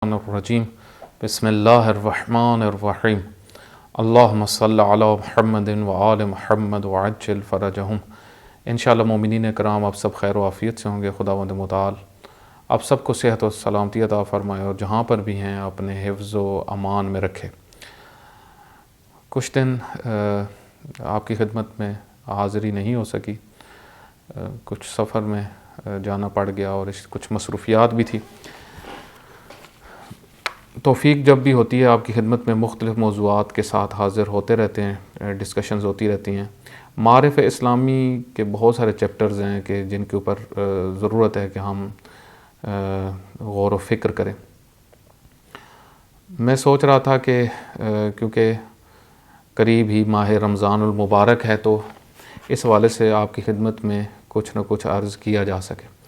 الرجیم بسم اللہ الرحمن الرحیم اللہم صلی علی محمد وآل محمد وعجل فرجہم۔ انشاءاللہ مومنین کرام آپ سب خیر و عافیت سے ہوں گے۔ خداوند متعال آپ سب کو صحت و سلامتی عطا فرمائے اور جہاں پر بھی ہیں اپنے حفظ و امان میں رکھے۔ کچھ دن آپ کی خدمت میں حاضری نہیں ہو سکی، کچھ سفر میں جانا پڑ گیا اور کچھ مصروفیات بھی تھی۔ توفیق جب بھی ہوتی ہے آپ کی خدمت میں مختلف موضوعات کے ساتھ حاضر ہوتے رہتے ہیں، ڈسکشنز ہوتی رہتی ہیں۔ معارف اسلامی کے بہت سارے چیپٹرز ہیں کہ جن کے اوپر ضرورت ہے کہ ہم غور و فکر کریں۔ میں سوچ رہا تھا کہ کیونکہ قریب ہی ماہ رمضان المبارک ہے تو اس حوالے سے آپ کی خدمت میں کچھ نہ کچھ عرض کیا جا سکے۔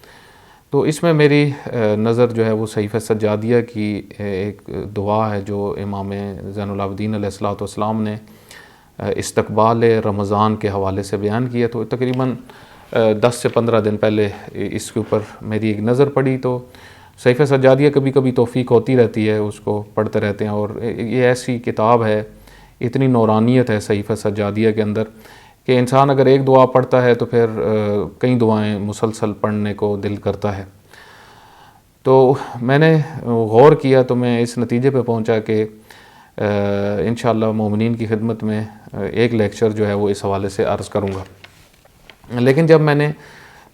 تو اس میں میری نظر جو ہے وہ صحیفہ سجادیہ کی ایک دعا ہے جو امام زین العابدین علیہ الصلوۃ والسلام نے استقبال رمضان کے حوالے سے بیان کیا۔ تو تقریباً 10 سے 15 دن پہلے اس کے اوپر میری ایک نظر پڑی، تو صحیفہ سجادیہ کبھی کبھی توفیق ہوتی رہتی ہے، اس کو پڑھتے رہتے ہیں، اور یہ ایسی کتاب ہے، اتنی نورانیت ہے صحیفہ سجادیہ کے اندر کہ انسان اگر ایک دعا پڑھتا ہے تو پھر کئی دعائیں مسلسل پڑھنے کو دل کرتا ہے۔ تو میں نے غور کیا تو میں اس نتیجے پہ پہنچا کہ انشاءاللہ مومنین کی خدمت میں ایک لیکچر جو ہے وہ اس حوالے سے عرض کروں گا۔ لیکن جب میں نے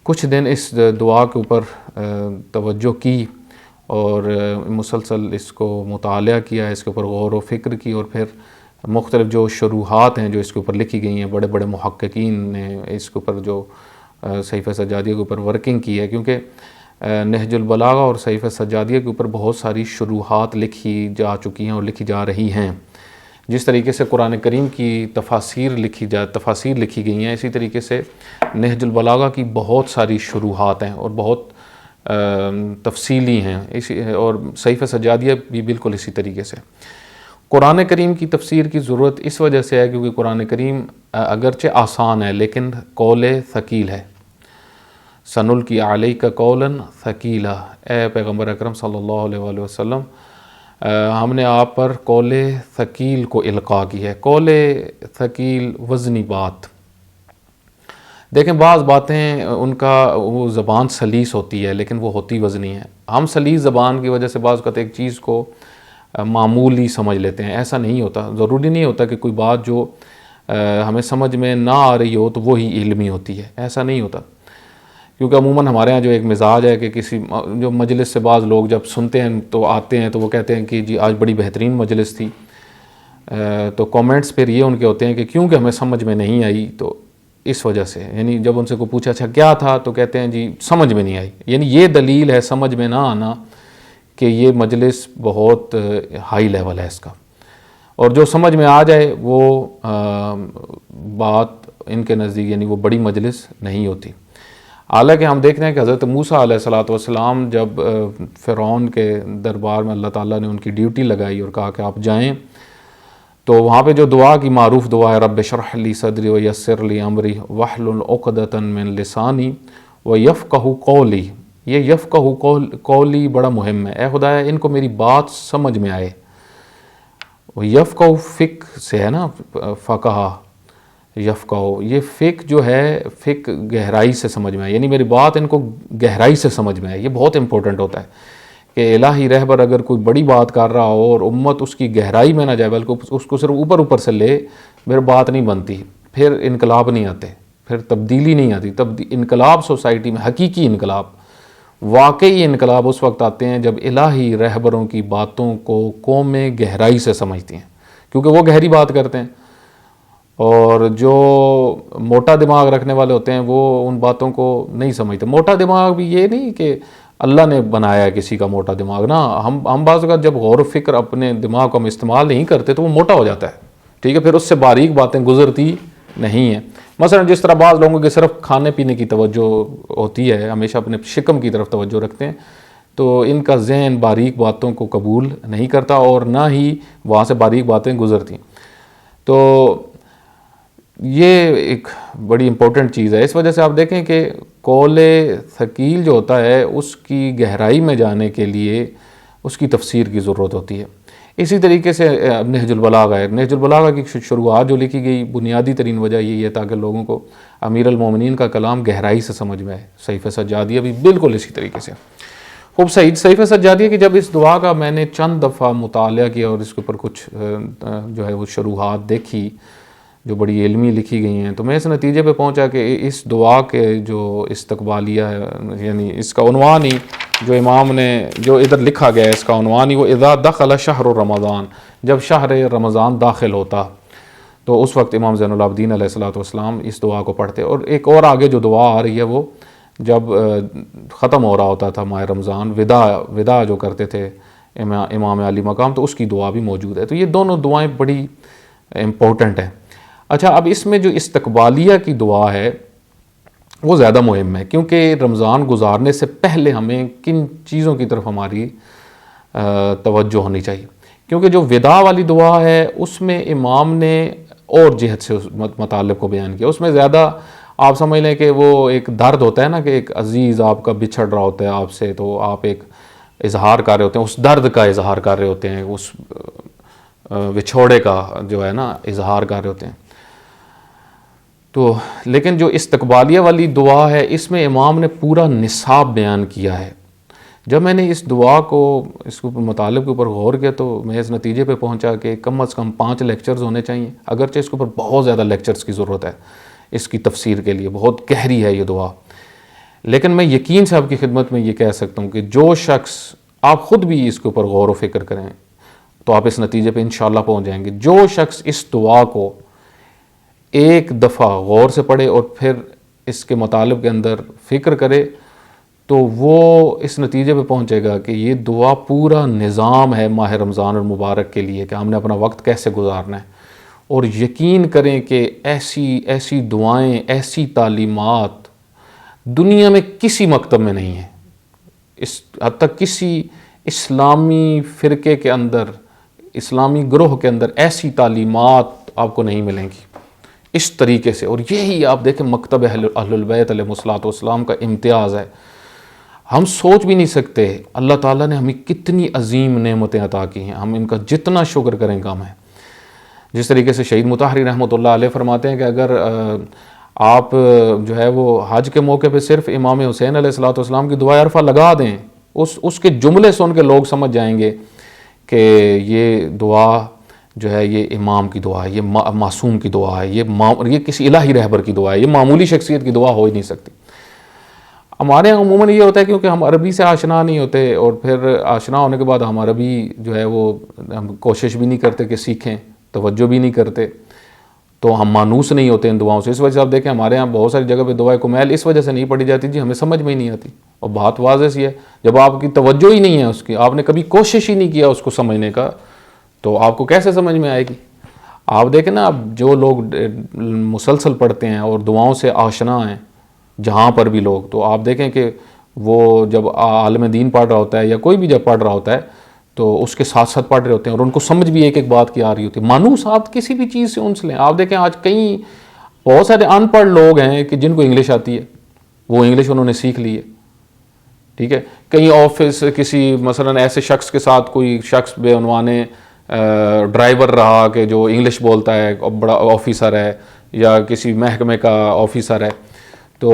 کچھ دن اس دعا کے اوپر توجہ کی اور مسلسل اس کو مطالعہ کیا، اس کے اوپر غور و فکر کی، اور پھر مختلف جو شروحات ہیں جو اس کے اوپر لکھی گئی ہیں، بڑے بڑے محققین نے اس کے اوپر جو صحیفہ سجادیہ کے اوپر ورکنگ کی ہے، کیونکہ نہج البلاغہ اور صحیفہ سجادیہ کے اوپر بہت ساری شروحات لکھی جا چکی ہیں اور لکھی جا رہی ہیں۔ جس طریقے سے قرآن کریم کی تفاسیر لکھی گئی ہیں، اسی طریقے سے نہج البلاغہ کی بہت ساری شروحات ہیں اور بہت تفصیلی ہیں، اور صحیفہ سجادیہ بھی بالکل اسی طریقے سے۔ قرآن کریم کی تفسیر کی ضرورت اس وجہ سے ہے کیونکہ قرآن کریم اگرچہ آسان ہے لیکن قول ثقیل ہے۔ سنلقی علیک قولا ثقیلا، اے پیغمبر اکرم صلی اللہ علیہ وآلہ وسلم، ہم نے آپ پر قول ثقیل کو القاء کی ہے۔ قول ثقیل وزنی بات۔ دیکھیں بعض باتیں ان کا وہ زبان سلیس ہوتی ہے لیکن وہ ہوتی وزنی ہے۔ ہم سلیس زبان کی وجہ سے بعض اوقات ایک چیز کو معمولی سمجھ لیتے ہیں، ایسا نہیں ہوتا۔ ضروری نہیں ہوتا کہ کوئی بات جو ہمیں سمجھ میں نہ آ رہی ہو تو وہی علمی ہوتی ہے، ایسا نہیں ہوتا۔ کیونکہ عموماً ہمارے ہاں جو ایک مزاج ہے کہ کسی جو مجلس سے بعض لوگ جب سنتے ہیں تو آتے ہیں تو وہ کہتے ہیں کہ جی آج بڑی بہترین مجلس تھی، تو کامنٹس پھر یہ ان کے ہوتے ہیں کہ کیونکہ ہمیں سمجھ میں نہیں آئی، تو اس وجہ سے، یعنی جب ان سے کوئی پوچھا اچھا کیا تھا تو کہتے ہیں جی سمجھ میں نہیں آئی۔ یعنی یہ دلیل ہے سمجھ میں نہ آنا کہ یہ مجلس بہت ہائی لیول ہے اس کا، اور جو سمجھ میں آ جائے وہ بات ان کے نزدیک یعنی وہ بڑی مجلس نہیں ہوتی۔ حالانکہ ہم دیکھتے ہیں کہ حضرت موسیٰ علیہ الصلوۃ والسلام جب فرعون کے دربار میں اللہ تعالیٰ نے ان کی ڈیوٹی لگائی اور کہا کہ آپ جائیں، تو وہاں پہ جو دعا کی معروف دعا ہے رب اشرح لی صدری ویسر لی امری واحلل عقدۃ من لسانی ویفقہوا قولی، یہ یفقہوا قولی بڑا مہم ہے۔ اے خدایا ان کو میری بات سمجھ میں آئے۔ یفقہوا فقہ سے ہے نا، فقہ یفقہوا، یہ فقہ جو ہے فقہ گہرائی سے سمجھ میں آئے، یعنی میری بات ان کو گہرائی سے سمجھ میں آئے۔ یہ بہت امپورٹنٹ ہوتا ہے کہ الہی رہبر اگر کوئی بڑی بات کر رہا ہو اور امت اس کی گہرائی میں نہ جائے بلکہ اس کو صرف اوپر اوپر سے لے، پھر بات نہیں بنتی، پھر انقلاب نہیں آتے، پھر تبدیلی نہیں آتی۔ انقلاب سوسائٹی میں حقیقی انقلاب، واقعی انقلاب اس وقت آتے ہیں جب الہی رہبروں کی باتوں کو قومیں گہرائی سے سمجھتی ہیں، کیونکہ وہ گہری بات کرتے ہیں، اور جو موٹا دماغ رکھنے والے ہوتے ہیں وہ ان باتوں کو نہیں سمجھتے۔ موٹا دماغ بھی یہ نہیں کہ اللہ نے بنایا ہے کسی کا موٹا دماغ، نا، ہم بعض اوقات جب غور و فکر اپنے دماغ کو ہم استعمال نہیں کرتے تو وہ موٹا ہو جاتا ہے، ٹھیک ہے، پھر اس سے باریک باتیں گزرتی نہیں ہیں۔ مثلا جس طرح بعض لوگوں کے صرف کھانے پینے کی توجہ ہوتی ہے، ہمیشہ اپنے شکم کی طرف توجہ رکھتے ہیں، تو ان کا ذہن باریک باتوں کو قبول نہیں کرتا اور نہ ہی وہاں سے باریک باتیں گزرتی۔ تو یہ ایک بڑی امپورٹنٹ چیز ہے۔ اس وجہ سے آپ دیکھیں کہ قول ثقیل جو ہوتا ہے اس کی گہرائی میں جانے کے لیے اس کی تفسیر کی ضرورت ہوتی ہے. اسی طریقے سے نہج البلاغہ ہے. نہج البلاغہ کی شروعات جو لکھی گئی بنیادی ترین وجہ یہی ہے تاکہ لوگوں کو امیر المومنین کا کلام گہرائی سے سمجھ میں آئے. صحیفہ سجادیہ بھی بالکل اسی طریقے سے. خوب سعید صحیفہ سجادیہ کی جب اس دعا کا میں نے چند دفعہ مطالعہ کیا اور اس کے اوپر کچھ جو ہے وہ شروحات دیکھی جو بڑی علمی لکھی گئی ہیں، تو میں اس نتیجے پہ پہنچا کہ اس دعا کے جو استقبالیہ ہے، یعنی اس کا عنوان ہی جو امام نے جو ادھر لکھا گیا ہے اس کا عنوان ہی وہ اذا دخل شہر رمضان، جب شہر رمضان داخل ہوتا تو اس وقت امام زین العابدین علیہ الصلوۃ والسلام اس دعا کو پڑھتے. اور ایک اور آگے جو دعا آ رہی ہے وہ جب ختم ہو رہا ہوتا تھا ماہ رمضان، وداع جو کرتے تھے امام علی مقام، تو اس کی دعا بھی موجود ہے. تو یہ دونوں دعائیں بڑی امپورٹنٹ ہیں. اچھا، اب اس میں جو استقبالیہ کی دعا ہے وہ زیادہ مہم ہے، کیونکہ رمضان گزارنے سے پہلے ہمیں کن چیزوں کی طرف ہماری توجہ ہونی چاہیے. کیونکہ جو وداع والی دعا ہے اس میں امام نے اور جہت سے اس مطالب کو بیان کیا. اس میں زیادہ آپ سمجھ لیں کہ وہ ایک درد ہوتا ہے نا، کہ ایک عزیز آپ کا بچھڑ رہا ہوتا ہے آپ سے، تو آپ ایک اظہار کر رہے ہوتے ہیں، اس درد کا اظہار کر رہے ہوتے ہیں، اس وچھوڑے کا جو ہے نا اظہار کر رہے ہوتے ہیں. تو لیکن جو استقبالیہ والی دعا ہے اس میں امام نے پورا نصاب بیان کیا ہے. جب میں نے اس دعا کو اس کے مطالب کے اوپر غور کیا تو میں اس نتیجے پہ پہنچا کہ کم از کم 5 لیکچرز ہونے چاہیے. اگرچہ اس کے اوپر بہت زیادہ لیکچرز کی ضرورت ہے اس کی تفسیر کے لیے، بہت گہری ہے یہ دعا. لیکن میں یقین سے آپ کی خدمت میں یہ کہہ سکتا ہوں کہ جو شخص، آپ خود بھی اس کے اوپر غور و فکر کریں تو آپ اس نتیجے پہ انشاءاللہ پہنچ جائیں گے. جو شخص اس دعا کو ایک دفعہ غور سے پڑھے اور پھر اس کے مطالب کے اندر فکر کرے تو وہ اس نتیجے پہ پہنچے گا کہ یہ دعا پورا نظام ہے ماہ رمضان المبارک کے لیے کہ ہم نے اپنا وقت کیسے گزارنا ہے. اور یقین کریں کہ ایسی دعائیں، ایسی تعلیمات دنیا میں کسی مکتب میں نہیں ہیں. حتیٰ کسی اسلامی فرقے کے اندر، اسلامی گروہ کے اندر ایسی تعلیمات آپ کو نہیں ملیں گی اس طریقے سے. اور یہی آپ دیکھیں مکتب اہل البیت علیہ الصلوۃ والسلام کا امتیاز ہے. ہم سوچ بھی نہیں سکتے اللہ تعالیٰ نے ہمیں کتنی عظیم نعمتیں عطا کی ہیں، ہم ان کا جتنا شکر کریں کم ہے. جس طریقے سے شہید مطہری رحمۃ اللہ علیہ فرماتے ہیں کہ اگر آپ جو ہے وہ حج کے موقع پہ صرف امام حسین علیہ الصلوۃ والسلام کی دعائے عرفہ لگا دیں، اس کے جملے سن کے لوگ سمجھ جائیں گے کہ یہ دعا جو ہے یہ امام کی دعا ہے، یہ معصوم کی دعا ہے، یہ کسی الہی رہبر کی دعا ہے، یہ معمولی شخصیت کی دعا ہو ہی نہیں سکتی. ہمارے یہاں عموماً یہ ہوتا ہے کیونکہ ہم عربی سے آشنا نہیں ہوتے، اور پھر آشنا ہونے کے بعد ہم عربی جو ہے وہ ہم کوشش بھی نہیں کرتے کہ سیکھیں، توجہ بھی نہیں کرتے، تو ہم مانوس نہیں ہوتے ان دعاؤں سے. اس وجہ سے آپ دیکھیں ہمارے یہاں بہت ساری جگہ پہ دعائے کمیل اس وجہ سے نہیں پڑھی جاتی جی ہمیں سمجھ میں ہی نہیں آتی. اور بات واضح سی ہے، جب آپ کی توجہ ہی نہیں ہے اس کی، آپ نے کبھی کوشش ہی نہیں کیا اس کو سمجھنے کا، تو آپ کو کیسے سمجھ میں آئے گی. آپ دیکھیں نا، اب جو لوگ مسلسل پڑھتے ہیں اور دعاؤں سے آشنا ہیں جہاں پر بھی لوگ، تو آپ دیکھیں کہ وہ جب عالم دین پڑھ رہا ہوتا ہے یا کوئی بھی جب پڑھ رہا ہوتا ہے تو اس کے ساتھ ساتھ پڑھ رہے ہوتے ہیں اور ان کو سمجھ بھی ایک بات کی آ رہی ہوتی ہے. مانوس آپ کسی بھی چیز سے انس لیں. آپ دیکھیں آج کئی بہت سارے ان پڑھ لوگ ہیں کہ جن کو انگلش آتی ہے، وہ انگلش انہوں نے سیکھ لی ہے، ٹھیک ہے. کہیں آفس کسی مثلا ایسے شخص کے ساتھ کوئی شخص بے عنوانے ڈرائیور رہا کہ جو انگلش بولتا ہے، بڑا آفیسر ہے یا کسی محکمے کا آفیسر ہے، تو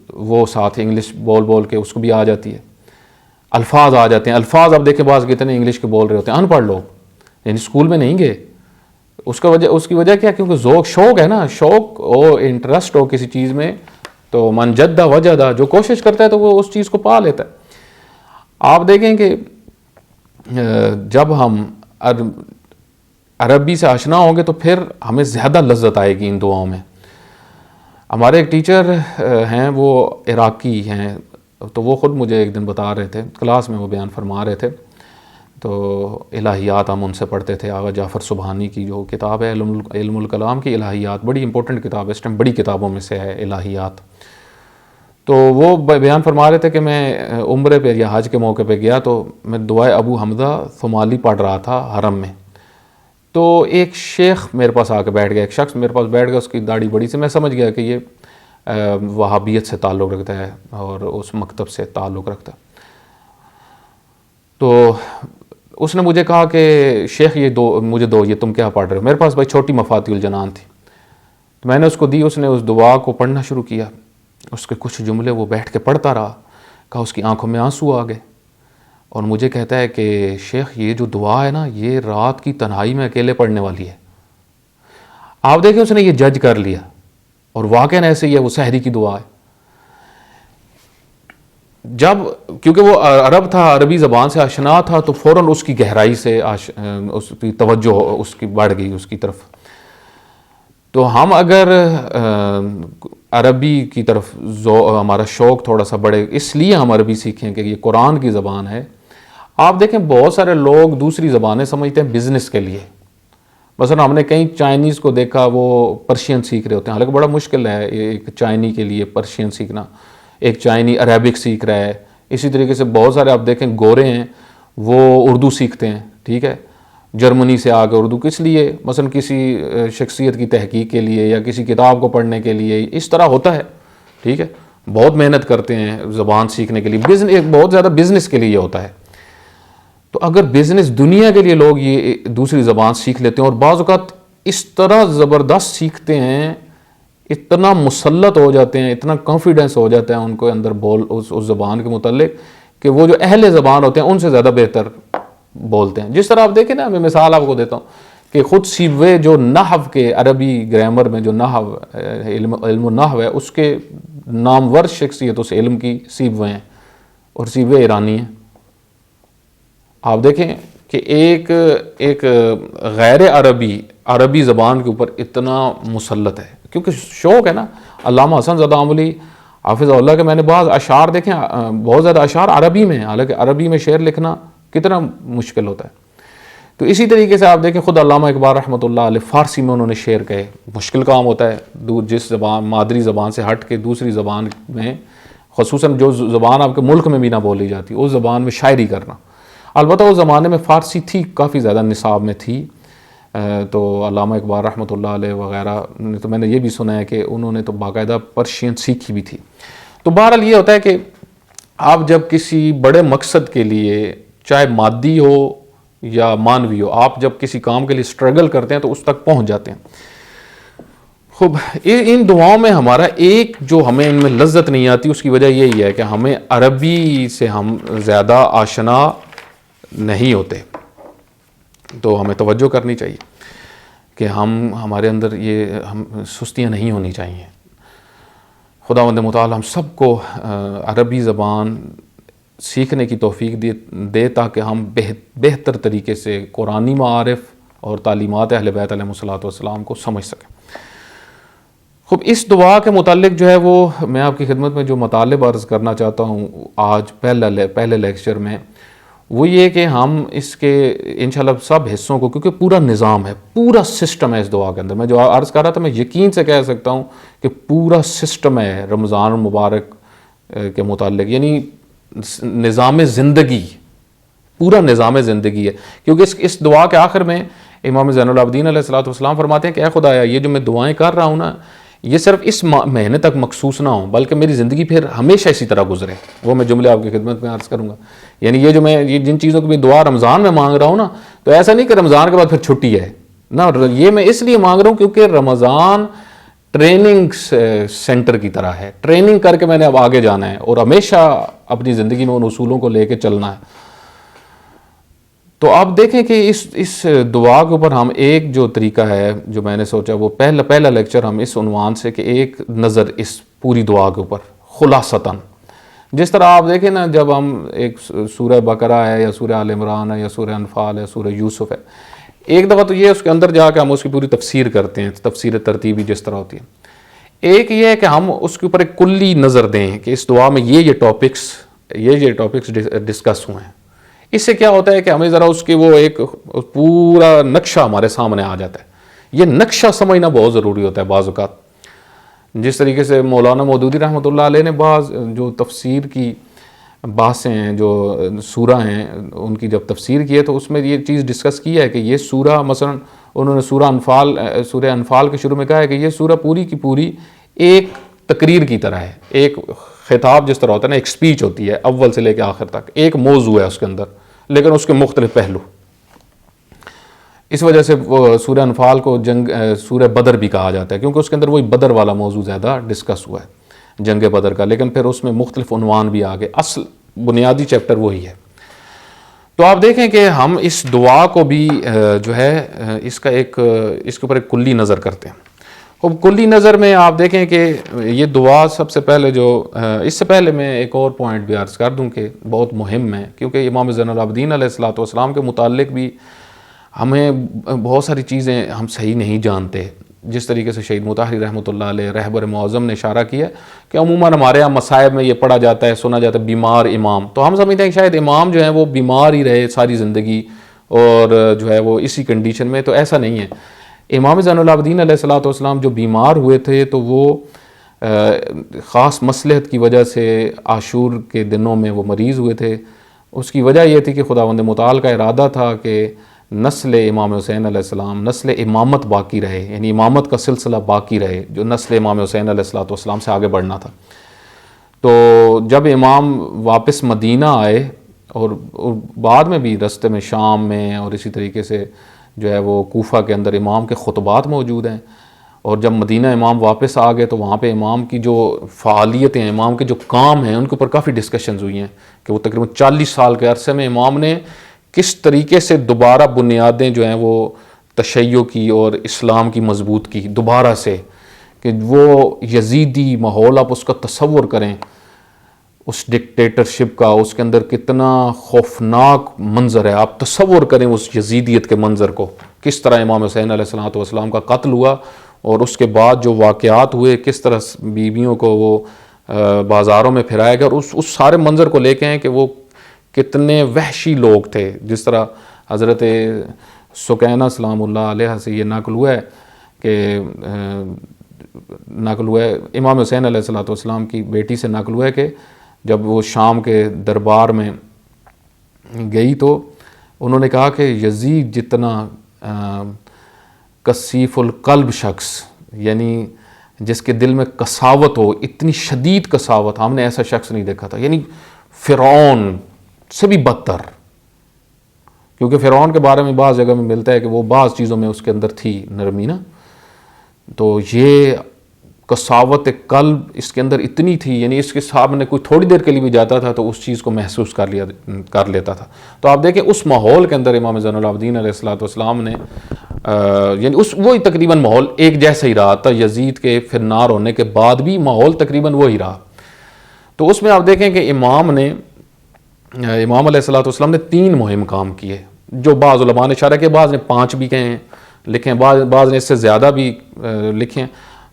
وہ ساتھ انگلش بول کے اس کو بھی آ جاتی ہے، الفاظ آ جاتے ہیں. الفاظ اب دیکھیں بعض کتنے انگلش کے بول رہے ہوتے ہیں، ان پڑھ لوگ، یعنی اسکول میں نہیں گئے. اس کی وجہ کیا؟ کیونکہ شوق ہے نا، شوق ہو، انٹرسٹ ہو کسی چیز میں، تو من جدہ وجدہ، جو کوشش کرتا ہے تو وہ اس چیز کو پا لیتا ہے. آپ دیکھیں کہ جب ہم عربی سے آشنا ہوں گے تو پھر ہمیں زیادہ لذت آئے گی ان دعاؤں میں. ہمارے ایک ٹیچر ہیں، وہ عراقی ہیں، تو وہ خود مجھے ایک دن بتا رہے تھے، کلاس میں وہ بیان فرما رہے تھے، تو الہیات ہم ان سے پڑھتے تھے. آغا جعفر سبحانی کی جو کتاب ہے علم الکلام کی الہیات، بڑی امپورٹنٹ کتاب ہے، اس ٹائم بڑی کتابوں میں سے ہے الہیات. تو وہ بیان فرما رہے تھے کہ میں عمرے پہ یا حج کے موقع پہ گیا تو میں دعائے ابو حمزہ ثمالی پڑھ رہا تھا حرم میں. تو ایک شیخ میرے پاس آ کے بیٹھ گیا، ایک شخص میرے پاس بیٹھ گیا، اس کی داڑھی بڑی سے، میں سمجھ گیا کہ یہ وہابیت سے تعلق رکھتا ہے اور اس مکتب سے تعلق رکھتا ہے. تو اس نے مجھے کہا کہ شیخ مجھے دو، یہ تم کیا پڑھ رہے ہو؟ میرے پاس بھائی چھوٹی مفاتیح الجنان تھی، تو میں نے اس کو دی. اس نے اس دعا کو پڑھنا شروع کیا. اس کے کچھ جملے وہ بیٹھ کے پڑھتا رہا. کہا اس کی آنکھوں میں آنسو آ گئے اور مجھے کہتا ہے کہ شیخ یہ جو دعا ہے نا، یہ رات کی تنہائی میں اکیلے پڑھنے والی ہے. آپ دیکھیں اس نے یہ جج کر لیا، اور واقعاً ایسے ہی ہے، وہ سحری کی دعا ہے. جب کیونکہ وہ عرب تھا، عربی زبان سے آشنا تھا، تو فوراً اس کی گہرائی سے اس کی توجہ اس کی بڑھ گئی اس کی طرف. تو ہم اگر عربی کی طرف ہمارا شوق تھوڑا سا بڑھے، اس لیے ہم عربی سیکھیں کہ یہ قرآن کی زبان ہے. آپ دیکھیں بہت سارے لوگ دوسری زبانیں سمجھتے ہیں بزنس کے لیے. مثلا ہم نے کئی چائنیز کو دیکھا وہ پرشین سیکھ رہے ہوتے ہیں، حالانکہ بڑا مشکل ہے ایک چائنی کے لیے پرشین سیکھنا. ایک چائنی عربک سیکھ رہا ہے. اسی طریقے سے بہت سارے آپ دیکھیں گورے ہیں وہ اردو سیکھتے ہیں، ٹھیک ہے، جرمنی سے آ کے اردو. کس لیے؟ مثلا کسی شخصیت کی تحقیق کے لیے یا کسی کتاب کو پڑھنے کے لیے. اس طرح ہوتا ہے، ٹھیک ہے. بہت محنت کرتے ہیں زبان سیکھنے کے لیے. بزنس بہت زیادہ بزنس کے لیے ہوتا ہے. تو اگر بزنس دنیا کے لیے لوگ یہ دوسری زبان سیکھ لیتے ہیں، اور بعض اوقات اس طرح زبردست سیکھتے ہیں، اتنا مسلط ہو جاتے ہیں، اتنا کانفیڈنس ہو جاتا ہے ان کو اندر اس زبان کے متعلق کہ وہ جو اہل زبان ہوتے ہیں ان سے زیادہ بہتر بولتے ہیں. جس طرح آپ دیکھیں نا، میں مثال آپ کو دیتا ہوں کہ خود سیبوے جو نحو کے عربی گرامر میں جو نحو علم النحو ہے، اس کے نامور شخصیت اس علم کی سیبوے ہیں، اور سیبوے ایرانی ہیں. آپ دیکھیں کہ ایک غیر عربی زبان کے اوپر اتنا مسلط ہے، کیونکہ شوق ہے نا. علامہ حسن زادہ آملی حافظ اللہ کے میں نے بعض اشعار دیکھیں، بہت زیادہ اشعار عربی میں ہیں، حالانکہ عربی میں شعر لکھنا کتنا مشکل ہوتا ہے. تو اسی طریقے سے آپ دیکھیں خود علامہ اقبال رحمۃ اللہ علیہ فارسی میں انہوں نے شعر کہے. مشکل کام ہوتا ہے جس زبان مادری زبان سے ہٹ کے دوسری زبان میں، خصوصاً جو زبان آپ کے ملک میں بھی نہ بولی جاتی، اس زبان میں شاعری کرنا. البتہ اس زمانے میں فارسی تھی، کافی زیادہ نصاب میں تھی. تو علامہ اقبال رحمۃ اللہ علیہ وغیرہ تو میں نے یہ بھی سنا ہے کہ انہوں نے تو باقاعدہ پرشین سیکھی بھی تھی. تو بہرحال یہ ہوتا ہے کہ آپ جب کسی بڑے مقصد کے لیے، چاہے مادی ہو یا مانوی ہو، آپ جب کسی کام کے لیے سٹرگل کرتے ہیں تو اس تک پہنچ جاتے ہیں. خوب ان دعاؤں میں ہمارا ایک جو ہمیں ان میں لذت نہیں آتی، اس کی وجہ یہی ہے کہ ہمیں عربی سے ہم زیادہ آشنا نہیں ہوتے. تو ہمیں توجہ کرنی چاہیے کہ ہمارے اندر ہم سستیاں نہیں ہونی چاہیے. خداوند متعال ہم سب کو عربی زبان سیکھنے کی توفیق دے تاکہ ہم بہتر طریقے سے قرآنی معارف اور تعلیمات اہل بیت علیہ الصلوۃ والسلام کو سمجھ سکیں. خوب اس دعا کے متعلق جو ہے وہ میں آپ کی خدمت میں جو مطالب عرض کرنا چاہتا ہوں آج پہلے لیکچر میں، وہ یہ کہ ہم اس کے انشاءاللہ سب حصوں کو، کیونکہ پورا نظام ہے، پورا سسٹم ہے اس دعا کے اندر. میں جو عرض کر رہا تھا، میں یقین سے کہہ سکتا ہوں کہ پورا سسٹم ہے رمضان المبارک کے متعلق، یعنی نظام زندگی، پورا نظام زندگی ہے. کیونکہ اس دعا کے آخر میں امام زین العابدین علیہ الصلوۃ والسلام فرماتے ہیں کہ اے خدایا، یہ جو میں دعائیں کر رہا ہوں نا، یہ صرف اس مہینے تک مخصوص نہ ہوں، بلکہ میری زندگی پھر ہمیشہ اسی طرح گزرے. وہ میں جملے آپ کی خدمت میں عرض کروں گا. یعنی یہ جن چیزوں کی بھی دعا رمضان میں مانگ رہا ہوں نا، تو ایسا نہیں کہ رمضان کے بعد پھر چھٹی ہے نا. یہ میں اس لیے مانگ رہا ہوں کیونکہ رمضان ٹریننگ سینٹر کی طرح ہے. ٹریننگ کر کے میں نے اب آگے جانا ہے اور ہمیشہ اپنی زندگی میں ان اصولوں کو لے کے چلنا ہے. تو آپ دیکھیں کہ اس دعا کے اوپر ہم ایک جو طریقہ ہے جو میں نے سوچا، وہ پہلا لیکچر ہم اس عنوان سے کہ ایک نظر اس پوری دعا کے اوپر خلاصتاً. جس طرح آپ دیکھیں نا، جب ہم ایک سورہ بقرہ ہے یا سورہ آل عمران ہے یا سورہ انفال ہے، سورہ یوسف ہے، ایک دفعہ تو یہ اس کے اندر جا کے ہم اس کی پوری تفسیر کرتے ہیں، تفسیر ترتیبی جس طرح ہوتی ہے. ایک یہ ہے کہ ہم اس کے اوپر ایک کلی نظر دیں کہ اس دعا میں یہ ٹاپکس ڈسکس ہوئے ہیں. اس سے کیا ہوتا ہے کہ ہمیں ذرا اس کی وہ ایک پورا نقشہ ہمارے سامنے آ جاتا ہے. یہ نقشہ سمجھنا بہت ضروری ہوتا ہے بعض اوقات. جس طریقے سے مولانا مودودی رحمۃ اللہ علیہ نے بعض جو تفسیر کی بحثیں ہیں، جو سورہ ہیں، ان کی جب تفسیر کی ہے تو اس میں یہ چیز ڈسکس کی ہے کہ یہ سورہ، مثلا انہوں نے سورہ انفال کے شروع میں کہا ہے کہ یہ سورہ پوری کی پوری ایک تقریر کی طرح ہے. ایک خطاب جس طرح ہوتا ہے نا، ایک سپیچ ہوتی ہے اول سے لے کے آخر تک، ایک موضوع ہے اس کے اندر، لیکن اس کے مختلف پہلو. اس وجہ سے وہ سورہ انفال کو سورہ بدر بھی کہا جاتا ہے، کیونکہ اس کے اندر وہی بدر والا موضوع زیادہ ڈسکس ہوا ہے، جنگ بدر کا، لیکن پھر اس میں مختلف عنوان بھی آگے، اصل بنیادی چیپٹر وہی ہے. تو آپ دیکھیں کہ ہم اس دعا کو بھی جو ہے اس کے اوپر ایک کلی نظر کرتے ہیں. اب کلی نظر میں آپ دیکھیں کہ یہ دعا سب سے پہلے اس سے پہلے میں ایک اور پوائنٹ بھی عرض کر دوں کہ بہت مہم ہے، کیونکہ امام زین العابدین علیہ الصلوۃ والسلام کے متعلق بھی ہمیں بہت ساری چیزیں ہم صحیح نہیں جانتے. جس طریقے سے شہید مطہری رحمۃ اللہ علیہ رہبر معظم نے اشارہ کیا کہ عموماً ہمارے یہاں مصائب میں یہ پڑھا جاتا ہے، سنا جاتا ہے بیمار امام، تو ہم سمجھتے ہیں کہ شاید امام جو ہے وہ بیمار ہی رہے ساری زندگی اور جو ہے وہ اسی کنڈیشن میں، تو ایسا نہیں ہے. امام زین العابدین علیہ الصلوۃ والسلام جو بیمار ہوئے تھے تو وہ خاص مصلحت کی وجہ سے عاشور کے دنوں میں وہ مریض ہوئے تھے. اس کی وجہ یہ تھی کہ خداوند متعال کا ارادہ تھا کہ نسل امام حسین علیہ السلام، نسل امامت باقی رہے، یعنی امامت کا سلسلہ باقی رہے، جو نسل امام حسین علیہ السلام سے آگے بڑھنا تھا. تو جب امام واپس مدینہ آئے اور بعد میں بھی رستے میں شام میں اور اسی طریقے سے جو ہے وہ کوفہ کے اندر امام کے خطبات موجود ہیں، اور جب مدینہ امام واپس آ گئے تو وہاں پہ امام کی جو فعالیتیں ہیں، امام کے جو کام ہیں، ان کے اوپر کافی ڈسکشنز ہوئی ہیں کہ وہ تقریباً 40 سال کے عرصے میں امام نے کس طریقے سے دوبارہ بنیادیں جو ہیں وہ تشیع کی اور اسلام کی مضبوط کی دوبارہ سے، کہ وہ یزیدی ماحول آپ اس کا تصور کریں، اس ڈکٹیٹرشپ کا، اس کے اندر کتنا خوفناک منظر ہے. آپ تصور کریں اس یزیدیت کے منظر کو، کس طرح امام حسین علیہ الصلوۃ والسلام کا قتل ہوا اور اس کے بعد جو واقعات ہوئے، کس طرح بیویوں کو وہ بازاروں میں پھرایا گیا، اور اس سارے منظر کو لے کے ہیں کہ وہ کتنے وحشی لوگ تھے. جس طرح حضرت سکینہ سلام اللہ علیہ سے یہ نقل ہوا ہے کہ امام حسین علیہ الصلوۃ والسلام کی بیٹی سے نقل ہوا ہے کہ جب وہ شام کے دربار میں گئی تو انہوں نے کہا کہ یزید جتنا کثیف القلب شخص، یعنی جس کے دل میں کساوت ہو، اتنی شدید کساوت، ہم نے ایسا شخص نہیں دیکھا تھا. یعنی فرعون سے بھی بدتر، کیونکہ فرعون کے بارے میں بعض جگہ میں ملتا ہے کہ وہ بعض چیزوں میں اس کے اندر تھی نرمی نا، تو یہ کساوت قلب اس کے اندر اتنی تھی، یعنی اس کے سامنے کوئی تھوڑی دیر کے لیے بھی جاتا تھا تو اس چیز کو محسوس کر لیتا تھا. تو آپ دیکھیں اس ماحول کے اندر امام زین العابدین علیہ الصلوۃ والسلام نے یعنی وہی تقریباً ماحول ایک جیسا ہی رہا تھا، یزید کے فرنار ہونے کے بعد بھی ماحول تقریباً وہی رہا. تو اس میں آپ دیکھیں کہ امام علیہ الصلوۃ والسلام نے 3 مہم کام کیے، جو بعض علماء نے اشارہ کیا، بعض نے 5 بھی کہے ہیں لکھیں، بعض نے اس سے زیادہ بھی لکھیں.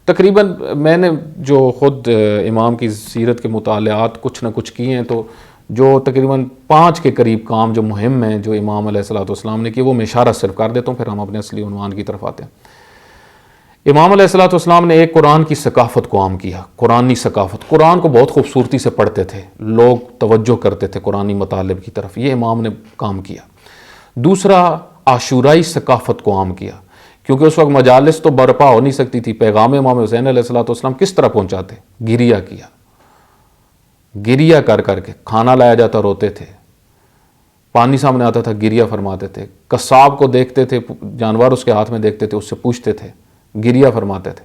تقریباً میں نے جو خود امام کی سیرت کے مطالعات کچھ نہ کچھ کیے ہیں، تو جو تقریباً 5 کے قریب کام جو مہم ہیں جو امام علیہ الصلوۃ والسلام نے کیے، وہ میں اشارہ صرف کر دیتا ہوں، پھر ہم اپنے اصلی عنوان کی طرف آتے ہیں. امام علیہ الصلوۃ والسلام نے ایک قرآن کی ثقافت کو عام کیا، قرآنی ثقافت. قرآن کو بہت خوبصورتی سے پڑھتے تھے لوگ، توجہ کرتے تھے قرآنی مطالب کی طرف، یہ امام نے کام کیا. دوسرا عاشورائی ثقافت کو عام کیا، کیونکہ اس وقت مجالس تو برپا ہو نہیں سکتی تھی. پیغام امام حسین علیہ الصلوۃ والسلام کس طرح پہنچاتے؟ گریہ کیا، گریہ کر کے کھانا لایا جاتا، روتے تھے، پانی سامنے آتا تھا گریہ فرماتے تھے. قصاب کو دیکھتے تھے، جانور اس کے ہاتھ میں دیکھتے تھے، اس سے پوچھتے تھے، گریہ فرماتے تھے.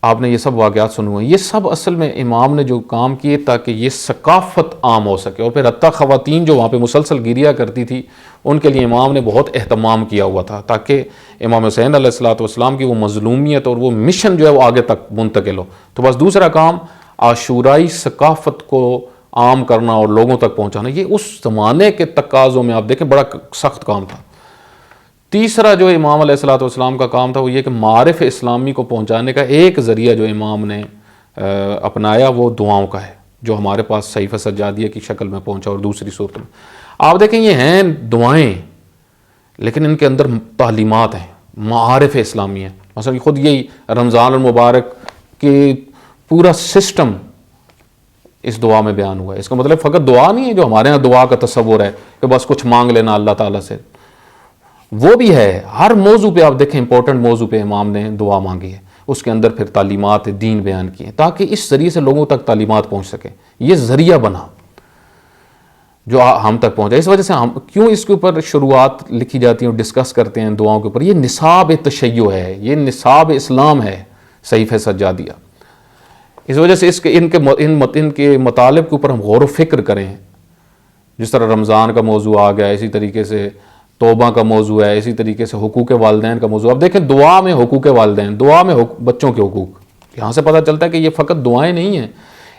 آپ نے یہ سب واقعات سنے ہوئے. یہ سب اصل میں امام نے جو کام کیے تاکہ یہ ثقافت عام ہو سکے. اور پھر حتیٰ خواتین جو وہاں پہ مسلسل گریہ کرتی تھی، ان کے لیے امام نے بہت اہتمام کیا ہوا تھا تاکہ امام حسین علیہ الصلوۃ والسلام کی وہ مظلومیت اور وہ مشن جو ہے وہ آگے تک منتقل ہو. تو بس دوسرا کام عاشورائی ثقافت کو عام کرنا اور لوگوں تک پہنچانا، یہ اس زمانے کے تقاضوں میں آپ دیکھیں بڑا سخت کام تھا. تیسرا جو امام علیہ الصلوۃ والسلام کا کام تھا وہ یہ کہ معارف اسلامی کو پہنچانے کا ایک ذریعہ جو امام نے اپنایا وہ دعاؤں کا ہے، جو ہمارے پاس صحیفہ سجادیہ کی شکل میں پہنچا اور دوسری صورت میں. آپ دیکھیں یہ ہیں دعائیں، لیکن ان کے اندر تعلیمات ہیں، معارف اسلامی ہیں. مثلا خود یہی رمضان المبارک کی پورا سسٹم اس دعا میں بیان ہوا ہے. اس کا مطلب فقط دعا نہیں ہے جو ہمارے ہاں دعا کا تصور ہے کہ بس کچھ مانگ لینا اللہ تعالیٰ سے، وہ بھی ہے. ہر موضوع پہ آپ دیکھیں امپورٹنٹ موضوع پہ امام نے دعا مانگی ہے، اس کے اندر پھر تعلیمات دین بیان کی ہیں تاکہ اس ذریعے سے لوگوں تک تعلیمات پہنچ سکیں. یہ ذریعہ بنا. جو ہم تک پہنچا. اس وجہ سے ہم کیوں اس کے اوپر شروعات لکھی جاتی ہیں اور ڈسکس کرتے ہیں دعاؤں کے اوپر. یہ نصاب تشیع ہے, یہ نصاب اسلام ہے صحیفہ سجادیہ. اس وجہ سے ان کے مطالب کے اوپر ہم غور و فکر کریں. جس طرح رمضان کا موضوع آ گیا, اسی طریقے سے توبہ کا موضوع ہے, اسی طریقے سے حقوق والدین کا موضوع. اب دیکھیں دعا میں حقوق والدین, دعا میں بچوں کے حقوق, یہاں سے پتہ چلتا ہے کہ یہ فقط دعائیں نہیں ہیں.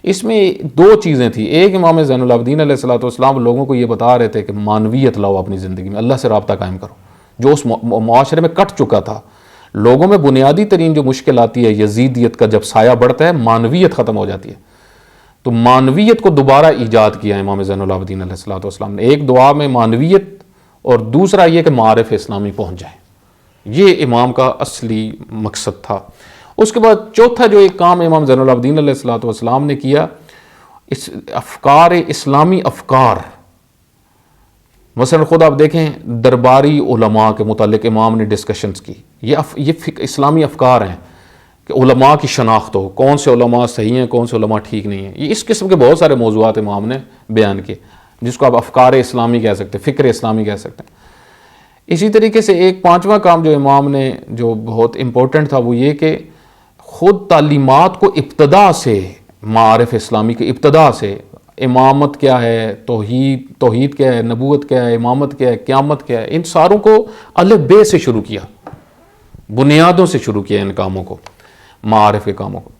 اس میں دو چیزیں تھیں. ایک, امام زین العابدین علیہ الصلوۃ والسلام لوگوں کو یہ بتا رہے تھے کہ معنویت لاؤ اپنی زندگی میں, اللہ سے رابطہ قائم کرو, جو اس معاشرے میں کٹ چکا تھا. لوگوں میں بنیادی ترین جو مشکل آتی ہے یزیدیت کا, جب سایہ بڑھتا ہے معنویت ختم ہو جاتی ہے. تو معنویت کو دوبارہ ایجاد کیا امام زین العابدین علیہ الصلوۃ والسلام نے. ایک دعا میں معنویت, اور دوسرا یہ کہ معارف اسلامی پہنچ جائے. یہ امام کا اصلی مقصد تھا. اس کے بعد چوتھا جو ایک کام امام زین العابدین علیہ الصلوۃ والسلام نے کیا, اس افکار اسلامی افکار. مثلا خود آپ دیکھیں درباری علماء کے متعلق امام نے ڈسکشنز کی. یہ اسلامی افکار ہیں کہ علماء کی شناخت ہو, کون سے علماء صحیح ہیں, کون سے علماء ٹھیک نہیں ہیں. یہ اس قسم کے بہت سارے موضوعات امام نے بیان کیے, جس کو آپ افکار اسلامی کہہ سکتے ہیں, فکر اسلامی کہہ سکتے ہیں. اسی طریقے سے ایک پانچواں کام جو امام نے جو بہت امپورٹنٹ تھا وہ یہ کہ خود تعلیمات کو ابتدا سے, معارف اسلامی کے ابتدا سے, امامت کیا ہے, توحید کیا ہے, نبوت کیا ہے, امامت کیا ہے, قیامت کیا ہے, ان ساروں کو الف بے سے شروع کیا, بنیادوں سے شروع کیا ان کاموں کو, معارف کے کاموں کو.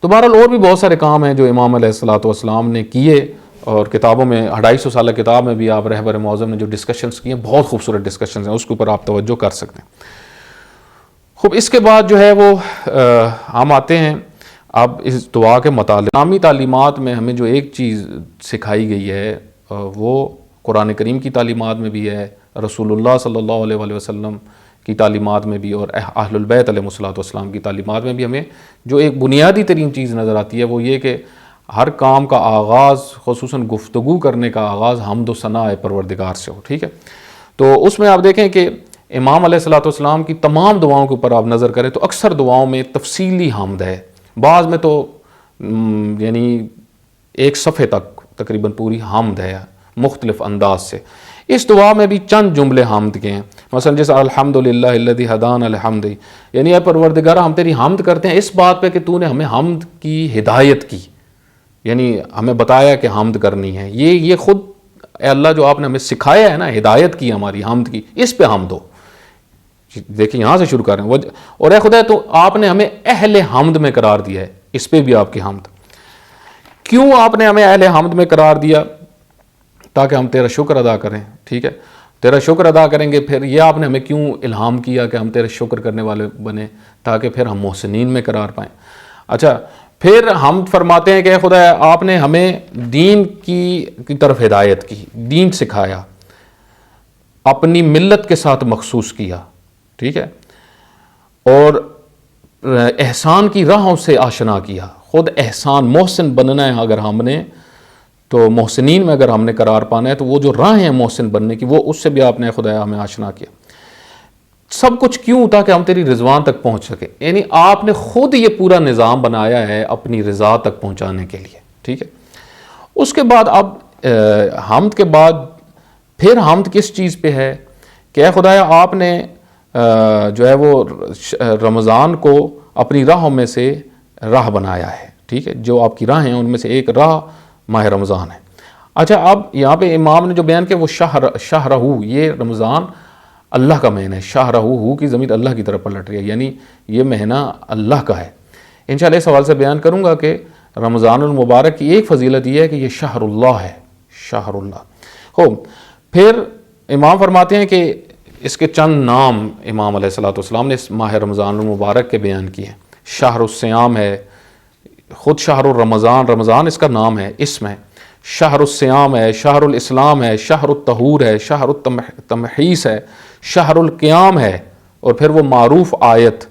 تو بہرحال اور بھی بہت سارے کام ہیں جو امام علیہ الصلوۃ والسلام نے کیے, اور کتابوں میں 250 سالہ کتاب میں بھی آپ رہبر معظم نے جو ڈسکشنز کیے ہیں, بہت خوبصورت ڈسکشنز ہیں, اس کے اوپر آپ توجہ کر سکتے ہیں. خوب, اس کے بعد جو ہے وہ ہم آتے ہیں اب اس دعا کے متعلق. اسلامی تعلیمات میں ہمیں جو ایک چیز سکھائی گئی ہے وہ قرآن کریم کی تعلیمات میں بھی ہے, رسول اللہ صلی اللہ علیہ وآلہ وسلم کی تعلیمات میں بھی, اور اہل البیت علیہ الصلوۃ والسلام کی تعلیمات میں بھی ہمیں جو ایک بنیادی ترین چیز نظر آتی ہے وہ یہ کہ ہر کام کا آغاز, خصوصاً گفتگو کرنے کا آغاز حمد و ثنا پروردگار سے ہو. ٹھیک ہے, تو اس میں آپ دیکھیں کہ امام علیہ الصلوۃ والسلام کی تمام دعاؤں کے اوپر آپ نظر کریں تو اکثر دعاؤں میں تفصیلی حمد ہے, بعض میں تو یعنی ایک صفحے تک تقریباً پوری حمد ہے مختلف انداز سے. اس دعا میں بھی چند جملے حمد کے ہیں, مثلا جیسے الحمدللہ الذی ہدانا للحمد, یعنی اے پروردگار ہم تیری حمد کرتے ہیں اس بات پہ کہ تو نے ہمیں حمد کی ہدایت کی, یعنی ہمیں بتایا کہ حمد کرنی ہے. یہ خود اے اللہ جو آپ نے ہمیں سکھایا ہے نا, ہدایت کی ہماری حمد کی, اس پہ حمد ہو. دیکھیں یہاں سے شروع کر رہے ہیں, اور اے خدا تو آپ نے ہمیں اہل حمد میں قرار دیا ہے, اس پہ بھی آپ کی حمد. کیوں آپ نے ہمیں اہل حمد میں قرار دیا؟ تاکہ ہم تیرا شکر ادا کریں. ٹھیک ہے, تیرا شکر ادا کریں گے. پھر یہ آپ نے ہمیں کیوں الہام کیا کہ ہم تیرے شکر کرنے والے بنے؟ تاکہ پھر ہم محسنین میں قرار پائیں. اچھا, پھر ہم فرماتے ہیں کہ خدا آپ نے ہمیں دین کی طرف ہدایت کی, دین سکھایا, اپنی ملت کے ساتھ مخصوص کیا. ٹھیک ہے, اور احسان کی راہوں سے آشنا کیا. خود احسان, محسن بننا ہے اگر ہم نے, تو محسنین میں اگر ہم نے قرار پانا ہے تو وہ جو راہیں ہیں محسن بننے کی, وہ اس سے بھی آپ نے خدا ہمیں آشنا کیا. سب کچھ کیوں؟ تاکہ ہم تیری رضوان تک پہنچ سکیں. یعنی آپ نے خود یہ پورا نظام بنایا ہے اپنی رضا تک پہنچانے کے لیے. ٹھیک ہے, اس کے بعد اب حمد کے بعد پھر حمد کس چیز پہ ہے کہ اے خدایا آپ نے جو ہے وہ رمضان کو اپنی راہوں میں سے راہ بنایا ہے. ٹھیک ہے, جو آپ کی راہیں ہیں ان میں سے ایک راہ ماہ رمضان ہے. اچھا, اب یہاں پہ امام نے جو بیان کیا وہ شہرہ, یہ رمضان اللہ کا مہینہ ہے. شہرہ کی ضمیر اللہ کی طرف پلٹ رہی ہے, یعنی یہ مہینہ اللہ کا ہے. انشاءاللہ اس حوالے سے بیان کروں گا کہ رمضان المبارک کی ایک فضیلت یہ ہے کہ یہ شہر اللہ ہے, شہر اللہ. پھر امام فرماتے ہیں کہ اس کے چند نام امام علیہ الصلوۃ والسلام نے اس ماہ رمضان المبارک کے بیان کیے ہیں. شہر الصیام ہے, خود شہر الرمضان, رمضان اس کا نام ہے, اسم ہے. شہر الصیام ہے, شہر الاسلام ہے, شہر الطہور ہے, شہر التمحیص ہے, شہر القیام ہے, اور پھر وہ معروف آیت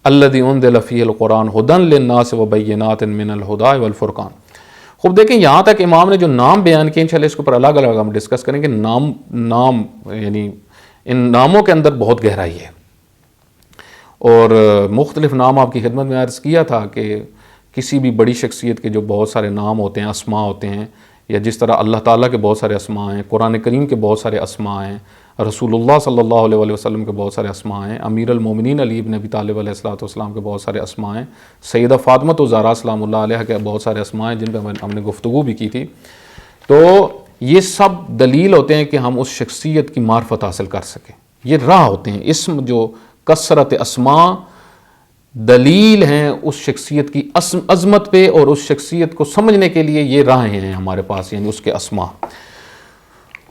الذی انزل فیہ القرآن ھدی للناس وبینات من الھدی والفرقان. خوب دیکھیں یہاں تک امام نے جو نام بیان کیے, انشاءاللہ اس کے اوپر الگ الگ ہم ڈسکس کریں گے. نام یعنی ان ناموں کے اندر بہت گہرائی ہے, اور مختلف نام آپ کی خدمت میں عرض کیا تھا کہ کسی بھی بڑی شخصیت کے جو بہت سارے نام ہوتے ہیں, اسماء ہوتے ہیں, یا جس طرح اللہ تعالیٰ کے بہت سارے اسماء ہیں، قرآن کریم کے بہت سارے اسماء ہیں، رسول اللہ صلی اللہ علیہ وسلم کے بہت سارے اسماء ہیں، امیر المومنین علی بن ابی طالب علیہ السلام کے بہت سارے اسماء ہیں، سیدہ فاطمہ الزہرا سلام اللہ علیہ کے بہت سارے اسماء ہیں جن پہ ہم نے گفتگو بھی کی تھی. تو یہ سب دلیل ہوتے ہیں کہ ہم اس شخصیت کی معرفت حاصل کر سکیں. یہ راہ ہوتے ہیں، اسم جو کثرت اسماء دلیل ہیں اس شخصیت کی عظمت پہ، اور اس شخصیت کو سمجھنے کے لیے یہ راہیں ہیں ہمارے پاس، یعنی اس کے اسماء.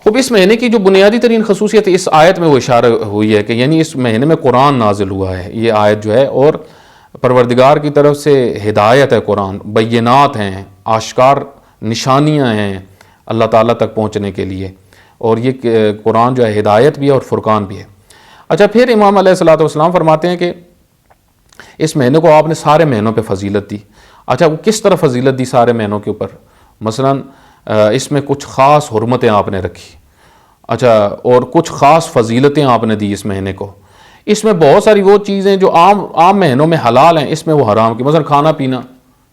خب اس مہینے کی جو بنیادی ترین خصوصیت اس آیت میں وہ اشارہ ہوئی ہے کہ یعنی اس مہینے میں قرآن نازل ہوا ہے. یہ آیت جو ہے، اور پروردگار کی طرف سے ہدایت ہے، قرآن بینات ہیں، آشکار نشانیاں ہیں اللہ تعالیٰ تک پہنچنے کے لیے، اور یہ قرآن جو ہے ہدایت بھی ہے اور فرقان بھی ہے. اچھا، پھر امام علیہ الصلوۃ والسلام فرماتے ہیں کہ اس مہینے کو آپ نے سارے مہینوں پہ فضیلت دی. اچھا، وہ کس طرح فضیلت دی سارے مہینوں کے اوپر؟ مثلاً اس میں کچھ خاص حرمتیں آپ نے رکھی، اچھا، اور کچھ خاص فضیلتیں آپ نے دی اس مہینے کو. اس میں بہت ساری وہ چیزیں جو عام مہینوں میں حلال ہیں، اس میں وہ حرام کی. مثلا کھانا پینا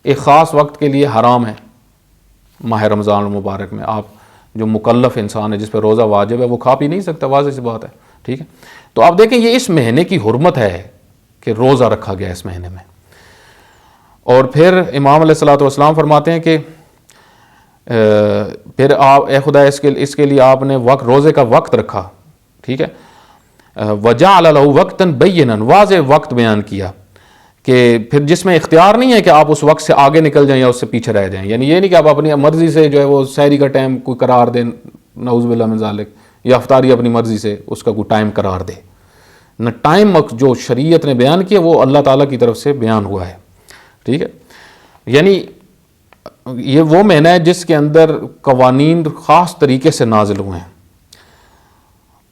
ایک خاص وقت کے لیے حرام ہے ماہ رمضان المبارک میں. آپ جو مکلف انسان ہے جس پہ روزہ واجب ہے وہ کھا پی نہیں سکتا، واضح سی بات ہے، ٹھیک ہے. تو آپ دیکھیں یہ اس مہینے کی حرمت ہے کہ روزہ رکھا گیا اس مہینے میں. اور پھر امام علیہ الصلوۃ والسلام فرماتے ہیں کہ پھر آپ اے خدا اس کے لیے آپ نے روزے کا وقت رکھا، ٹھیک ہے. وَجَعَلَ لَهُ وَقْتًا بَيِّنًا، واضح وقت بیان کیا کہ پھر جس میں اختیار نہیں ہے کہ آپ اس وقت سے آگے نکل جائیں یا اس سے پیچھے رہ جائیں. یعنی یہ نہیں کہ آپ اپنی مرضی سے جو ہے وہ سحری کا ٹائم کوئی قرار دیں، نعوذ باللہ من ذالک، یا افطاری اپنی مرضی سے اس کا کوئی ٹائم قرار دے. نہ ٹائم جو شریعت نے بیان کیا وہ اللہ تعالیٰ کی طرف سے بیان ہوا ہے، ٹھیک ہے. یعنی یہ وہ مہینہ ہے جس کے اندر قوانین خاص طریقے سے نازل ہوئے ہیں.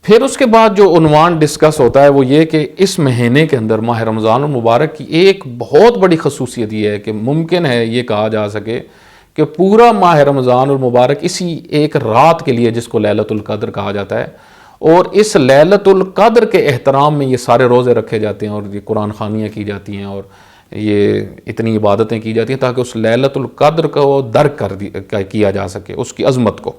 پھر اس کے بعد جو عنوان ڈسکس ہوتا ہے وہ یہ کہ اس مہینے کے اندر ماہ رمضان المبارک کی ایک بہت بڑی خصوصیت یہ ہے کہ ممکن ہے یہ کہا جا سکے کہ پورا ماہ رمضان المبارک اسی ایک رات کے لیے جس کو لیلۃ القدر کہا جاتا ہے، اور اس لیلۃ القدر کے احترام میں یہ سارے روزے رکھے جاتے ہیں اور یہ قرآن خوانیاں کی جاتی ہیں اور یہ اتنی عبادتیں کی جاتی ہیں تاکہ اس لیلۃ القدر کو درک کیا جا سکے، اس کی عظمت کو.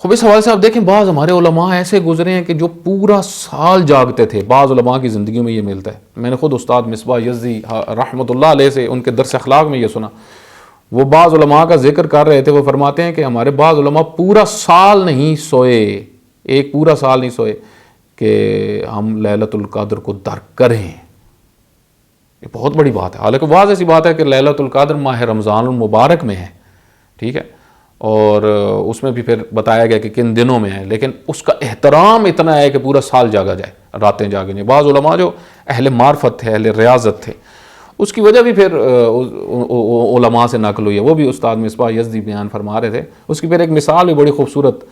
خب اس حوالے سے آپ دیکھیں بعض ہمارے علماء ایسے گزرے ہیں کہ جو پورا سال جاگتے تھے. بعض علماء کی زندگیوں میں یہ ملتا ہے. میں نے خود استاد مصباح یزدی رحمۃ اللہ علیہ سے ان کے درس اخلاق میں یہ سنا. وہ بعض علماء کا ذکر کر رہے تھے، وہ فرماتے ہیں کہ ہمارے بعض علماء پورا سال نہیں سوئے، ایک پورا سال نہیں سوئے کہ ہم لیلۃ القدر کو درک کریں. یہ بہت بڑی بات ہے. حالانکہ واضح سی بات ہے کہ لیلۃ القدر ماہ رمضان المبارک میں ہے، ٹھیک ہے، اور اس میں بھی پھر بتایا گیا کہ کن دنوں میں ہے، لیکن اس کا احترام اتنا ہے کہ پورا سال جاگا جائے، راتیں جاگیں جائیں. بعض علماء جو اہل معرفت تھے، اہل ریاضت تھے، اس کی وجہ بھی پھر علماء سے نقل ہوئی ہے. وہ بھی استاد مصباح یزدی بیان فرما رہے تھے. اس کی پھر ایک مثال بھی بڑی خوبصورت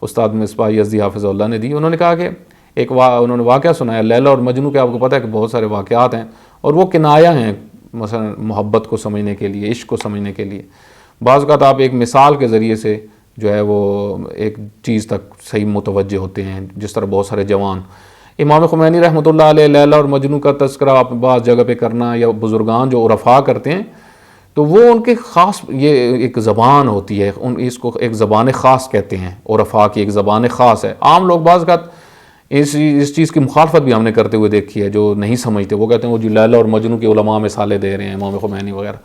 استاد مصباح یزدی حافظ اللہ نے دی. انہوں نے کہا کہ انہوں نے واقعہ سنایا لیلا اور مجنو کے. آپ کو پتہ ہے کہ بہت سارے واقعات ہیں اور وہ کنایا ہیں مثلا محبت کو سمجھنے کے لیے، عشق کو سمجھنے کے لیے. بعض اوقات آپ ایک مثال کے ذریعے سے جو ہے وہ ایک چیز تک صحیح متوجہ ہوتے ہیں. جس طرح بہت سارے جوان، امام خمینی رحمۃ اللہ علیہ لیلا اور مجنو کا تذکرہ آپ بعض جگہ پہ کرنا، یا بزرگان جو عرفاء کرتے ہیں، تو وہ ان کے خاص یہ ایک زبان ہوتی ہے، اس کو ایک زبان خاص کہتے ہیں. عرفاء کی ایک زبان خاص ہے. عام لوگ بعض اوقات اس چیز کی مخالفت بھی ہم نے کرتے ہوئے دیکھی ہے، جو نہیں سمجھتے. وہ کہتے ہیں وہ جو لیلا اور مجنو کے علماء مثالیں دے رہے ہیں، امام خمینی وغیرہ.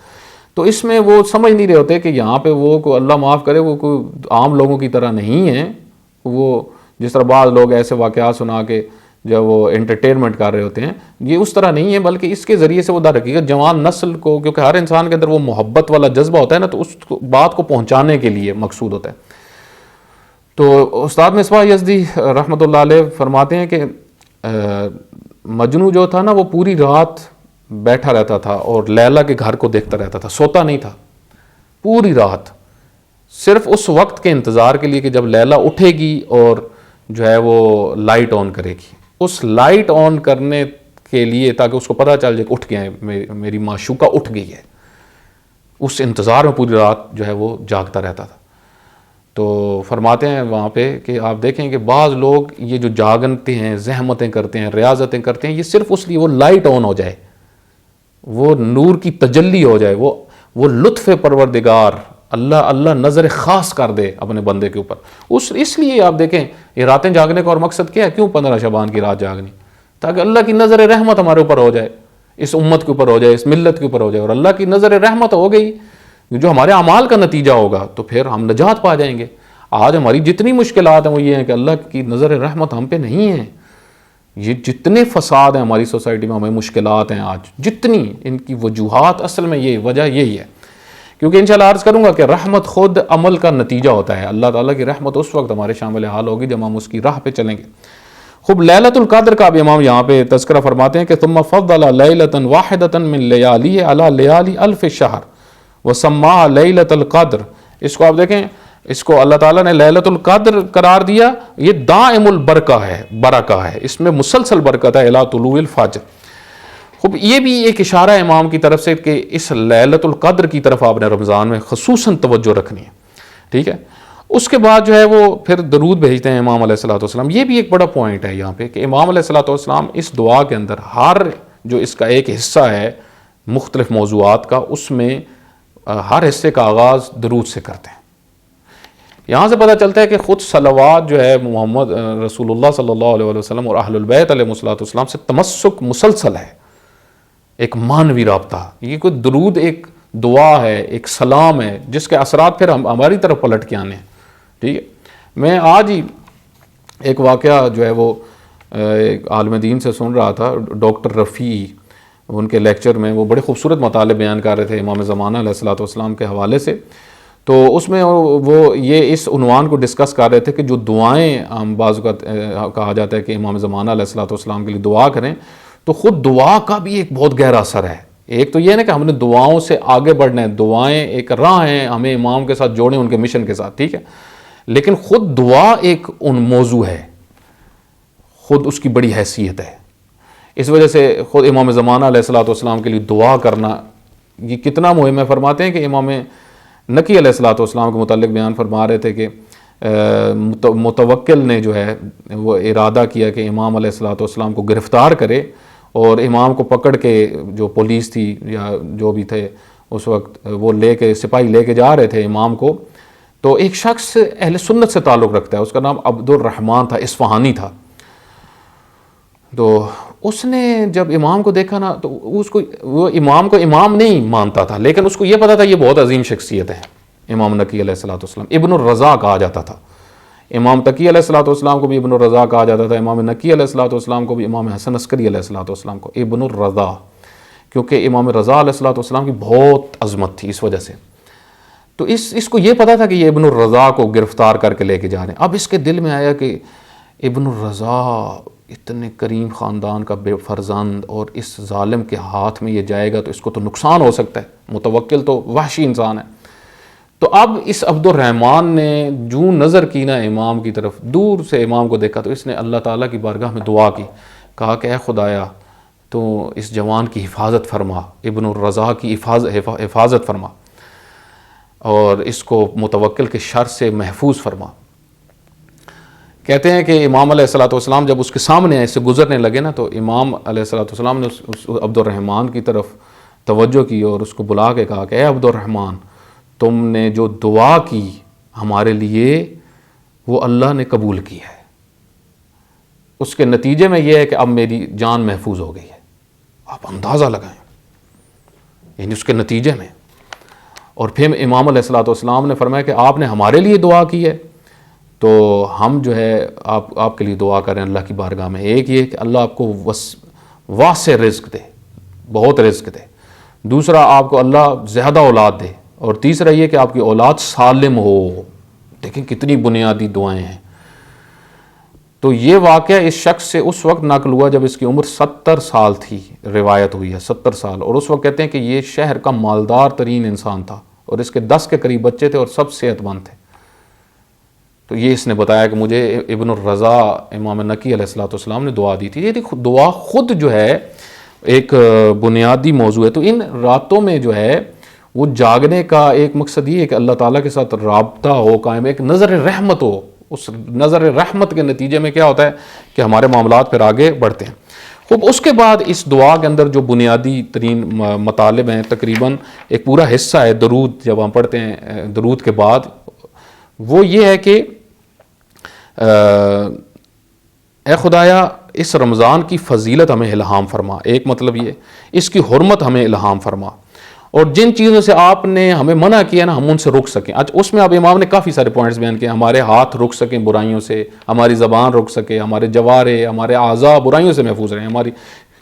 تو اس میں وہ سمجھ نہیں رہے ہوتے کہ یہاں پہ وہ کو اللہ معاف کرے وہ کوئی عام لوگوں کی طرح نہیں ہیں. وہ جس طرح بعض لوگ ایسے واقعات سنا کے جب وہ انٹرٹینمنٹ کر رہے ہوتے ہیں، یہ اس طرح نہیں ہے، بلکہ اس کے ذریعے سے وہ در حقیقت جوان نسل کو، کیونکہ ہر انسان کے اندر وہ محبت والا جذبہ ہوتا ہے نا، تو اس بات کو پہنچانے کے لیے مقصود ہوتا ہے. تو استاد مصباح یزدی رحمۃ اللہ علیہ فرماتے ہیں کہ مجنو جو تھا نا وہ پوری رات بیٹھا رہتا تھا اور لیلا کے گھر کو دیکھتا رہتا تھا، سوتا نہیں تھا پوری رات، صرف اس وقت کے انتظار کے لیے کہ جب لیلا اٹھے گی اور جو ہے وہ لائٹ آن کرے گی. اس لائٹ آن کرنے کے لیے تاکہ اس کو پتہ چل جائے کہ اٹھ گیا ہے، میری معشوقہ اٹھ گئی ہے. اس انتظار میں پوری رات جو ہے وہ جاگتا رہتا تھا. تو فرماتے ہیں وہاں پہ کہ آپ دیکھیں کہ بعض لوگ یہ جو جاگتے ہیں، زحمتیں کرتے ہیں، ریاضتیں کرتے ہیں، یہ صرف اس لیے وہ لائٹ آن ہو جائے، وہ نور کی تجلی ہو جائے، وہ لطف پروردگار اللہ نظر خاص کر دے اپنے بندے کے اوپر۔ اس لیے آپ دیکھیں یہ راتیں جاگنے کا اور مقصد کیا ہے، کیوں 15 شعبان کی رات جاگنی؟ تاکہ اللہ کی نظر رحمت ہمارے اوپر ہو جائے، اس امت کے اوپر ہو جائے، اس ملت کے اوپر ہو جائے، اور اللہ کی نظر رحمت ہو گئی جو ہمارے اعمال کا نتیجہ ہوگا تو پھر ہم نجات پا جائیں گے۔ آج ہماری جتنی مشکلات ہیں وہ یہ ہیں کہ اللہ کی نظر رحمت ہم پہ نہیں ہے۔ یہ جتنے فساد ہیں ہماری سوسائٹی میں، ہمیں مشکلات ہیں آج جتنی، ان کی وجوہات اصل میں یہ وجہ یہی ہے، کیونکہ انشاءاللہ عرض کروں گا کہ رحمت خود عمل کا نتیجہ ہوتا ہے۔ اللہ تعالیٰ کی رحمت اس وقت ہمارے شامل حال ہوگی جب ہم اس کی راہ پہ چلیں گے۔ خوب لیلۃ القدر کا بھی امام یہاں پہ تذکرہ فرماتے ہیں کہ ثم فضل لیلۃ واحدۃ من لیالی علی لیالی الف شہر وسماها لیلۃ القدر۔ اس کو آپ دیکھیں، اس کو اللہ تعالیٰ نے لیلۃ القدر قرار دیا، یہ دائم البرکہ ہے، برکہ ہے، اس میں مسلسل برکت ہے الی طلوع الفجر۔ خوب یہ بھی ایک اشارہ ہے امام کی طرف سے کہ اس لیلۃ القدر کی طرف آپ نے رمضان میں خصوصاً توجہ رکھنی ہے، ٹھیک ہے۔ اس کے بعد جو ہے وہ پھر درود بھیجتے ہیں امام علیہ الصلوۃ والسلام۔ یہ بھی ایک بڑا پوائنٹ ہے یہاں پہ کہ امام علیہ الصلوۃ والسلام اس دعا کے اندر ہر جو اس کا ایک حصہ ہے مختلف موضوعات کا، اس میں ہر حصے کا آغاز درود سے کرتے ہیں۔ یہاں سے پتہ چلتا ہے کہ خود صلوات جو ہے محمد رسول اللہ صلی اللہ علیہ وسلم اور اہل البیت علیہ الصلوۃ والسلام سے تمسک مسلسل ہے، ایک مانوی رابطہ۔ یہ کوئی درود ایک دعا ہے، ایک سلام ہے جس کے اثرات پھر ہماری طرف پلٹ کے آنے ہیں، ٹھیک ہے۔ میں آج ہی ایک واقعہ جو ہے وہ ایک عالم دین سے سن رہا تھا، ڈاکٹر رفیع، ان کے لیکچر میں وہ بڑے خوبصورت مطالب بیان کر رہے تھے امام زمانہ علیہ الصلوۃ والسلام کے حوالے سے۔ تو اس میں وہ یہ اس عنوان کو ڈسکس کر رہے تھے کہ جو دعائیں ہم بعض اوقات کہا جاتا ہے کہ امام زمانہ علیہ الصلوۃ والسلام کے لیے دعا کریں، تو خود دعا کا بھی ایک بہت گہرا اثر ہے۔ ایک تو یہ ہے کہ ہم نے دعاؤں سے آگے بڑھنا ہے، دعائیں ایک راہ ہیں ہمیں امام کے ساتھ جوڑیں، ان کے مشن کے ساتھ، ٹھیک ہے، لیکن خود دعا ایک موضوع ہے، خود اس کی بڑی حیثیت ہے۔ اس وجہ سے خود امام زمانہ علیہ الصلوۃ والسلام کے لیے دعا کرنا یہ کتنا مہم ہے۔ فرماتے ہیں کہ امام نقی علیہ الصلوۃ والسلام کے متعلق بیان فرما رہے تھے کہ متوکل نے جو ہے وہ ارادہ کیا کہ امام علیہ الصلوۃ والسلام کو گرفتار کرے، اور امام کو پکڑ کے جو پولیس تھی یا جو بھی تھے اس وقت وہ لے کے سپاہی لے کے جا رہے تھے امام کو، تو ایک شخص اہل سنت سے تعلق رکھتا ہے، اس کا نام عبد الرحمن تھا، اصفہانی تھا۔ تو اس نے جب امام کو دیکھا نا تو وہ امام کو امام نہیں مانتا تھا، لیکن اس کو یہ پتا تھا یہ بہت عظیم شخصیت ہے۔ امام نقی علیہ الصلوۃ والسلام ابن الرضا کہا جاتا تھا، امام تقی علیہ الصلوۃ والسلام کو بھی ابن الرضا کہا جاتا تھا، امام نقی علیہ الصلوۃ والسلام کو بھی، امام حسن عسکری علیہ الصلوۃ والسلام کو ابن الرضا، کیونکہ امام رضا علیہ الصلوۃ والسلام کی بہت عظمت تھی اس وجہ سے۔ تو اس کو یہ پتا تھا کہ یہ ابن الرضا کو گرفتار کر کے لے کے جا رہے ہیں۔ اب اس کے دل میں آیا کہ ابن الرضا اتنے کریم خاندان کا بے فرزند اور اس ظالم کے ہاتھ میں یہ جائے گا تو اس کو تو نقصان ہو سکتا ہے، متوکل تو وحشی انسان ہے۔ تو اب اس عبد الرحمن نے جو نظر کی نا امام کی طرف، دور سے امام کو دیکھا تو اس نے اللہ تعالیٰ کی بارگاہ میں دعا کی، کہا کہ اے خدایا تو اس جوان کی حفاظت فرما، ابن الرضا کی حفاظت فرما، اور اس کو متوکل کے شر سے محفوظ فرما۔ کہتے ہیں کہ امام علیہ الصلوۃ والسلام جب اس کے سامنے ایسے گزرنے لگے نا تو امام علیہ الصلوۃ والسلام نے اس عبد الرحمن کی طرف توجہ کی اور اس کو بلا کے کہا کہ اے عبد الرحمن، تم نے جو دعا کی ہمارے لیے وہ اللہ نے قبول کی ہے، اس کے نتیجے میں یہ ہے کہ اب میری جان محفوظ ہو گئی ہے۔ آپ اندازہ لگائیں، یعنی اس کے نتیجے میں۔ اور پھر امام علیہ الصلوۃ والسلام نے فرمایا کہ آپ نے ہمارے لیے دعا کی ہے تو ہم جو ہے آپ کے لیے دعا کریں اللہ کی بارگاہ میں۔ ایک یہ کہ اللہ آپ کو واسع رزق دے، بہت رزق دے، دوسرا آپ کو اللہ زیادہ اولاد دے، اور تیسرا یہ کہ آپ کی اولاد سالم ہو۔ دیکھیں کتنی بنیادی دعائیں ہیں۔ تو یہ واقعہ اس شخص سے اس وقت نقل ہوا جب اس کی عمر 70 سال تھی، روایت ہوئی ہے 70 سال، اور اس وقت کہتے ہیں کہ یہ شہر کا مالدار ترین انسان تھا اور اس کے 10 کے قریب بچے تھے اور سب صحت مند تھے۔ تو یہ اس نے بتایا کہ مجھے ابن الرضا امام نقی علیہ الصلوۃ والسلام نے دعا دی تھی۔ یہ دعا خود جو ہے ایک بنیادی موضوع ہے۔ تو ان راتوں میں جو ہے وہ جاگنے کا ایک مقصد یہ ہے کہ اللہ تعالیٰ کے ساتھ رابطہ ہو قائم، ایک نظر رحمت ہو۔ اس نظر رحمت کے نتیجے میں کیا ہوتا ہے کہ ہمارے معاملات پھر آگے بڑھتے ہیں۔ تو اس کے بعد اس دعا کے اندر جو بنیادی ترین مطالب ہیں، تقریباً ایک پورا حصہ ہے درود، جب ہم پڑھتے ہیں درود کے بعد، وہ یہ ہے کہ اے خدایا اس رمضان کی فضیلت ہمیں الہام فرما، ایک مطلب یہ، اس کی حرمت ہمیں الہام فرما، اور جن چیزوں سے آپ نے ہمیں منع کیا نا ہم ان سے رک سکیں۔ آج اس میں اب امام نے کافی سارے پوائنٹس بیان کیے، ہمارے ہاتھ رک سکیں برائیوں سے، ہماری زبان رک سکے، ہمارے جوارے، ہمارے اعضاء برائیوں سے محفوظ رہیں، ہماری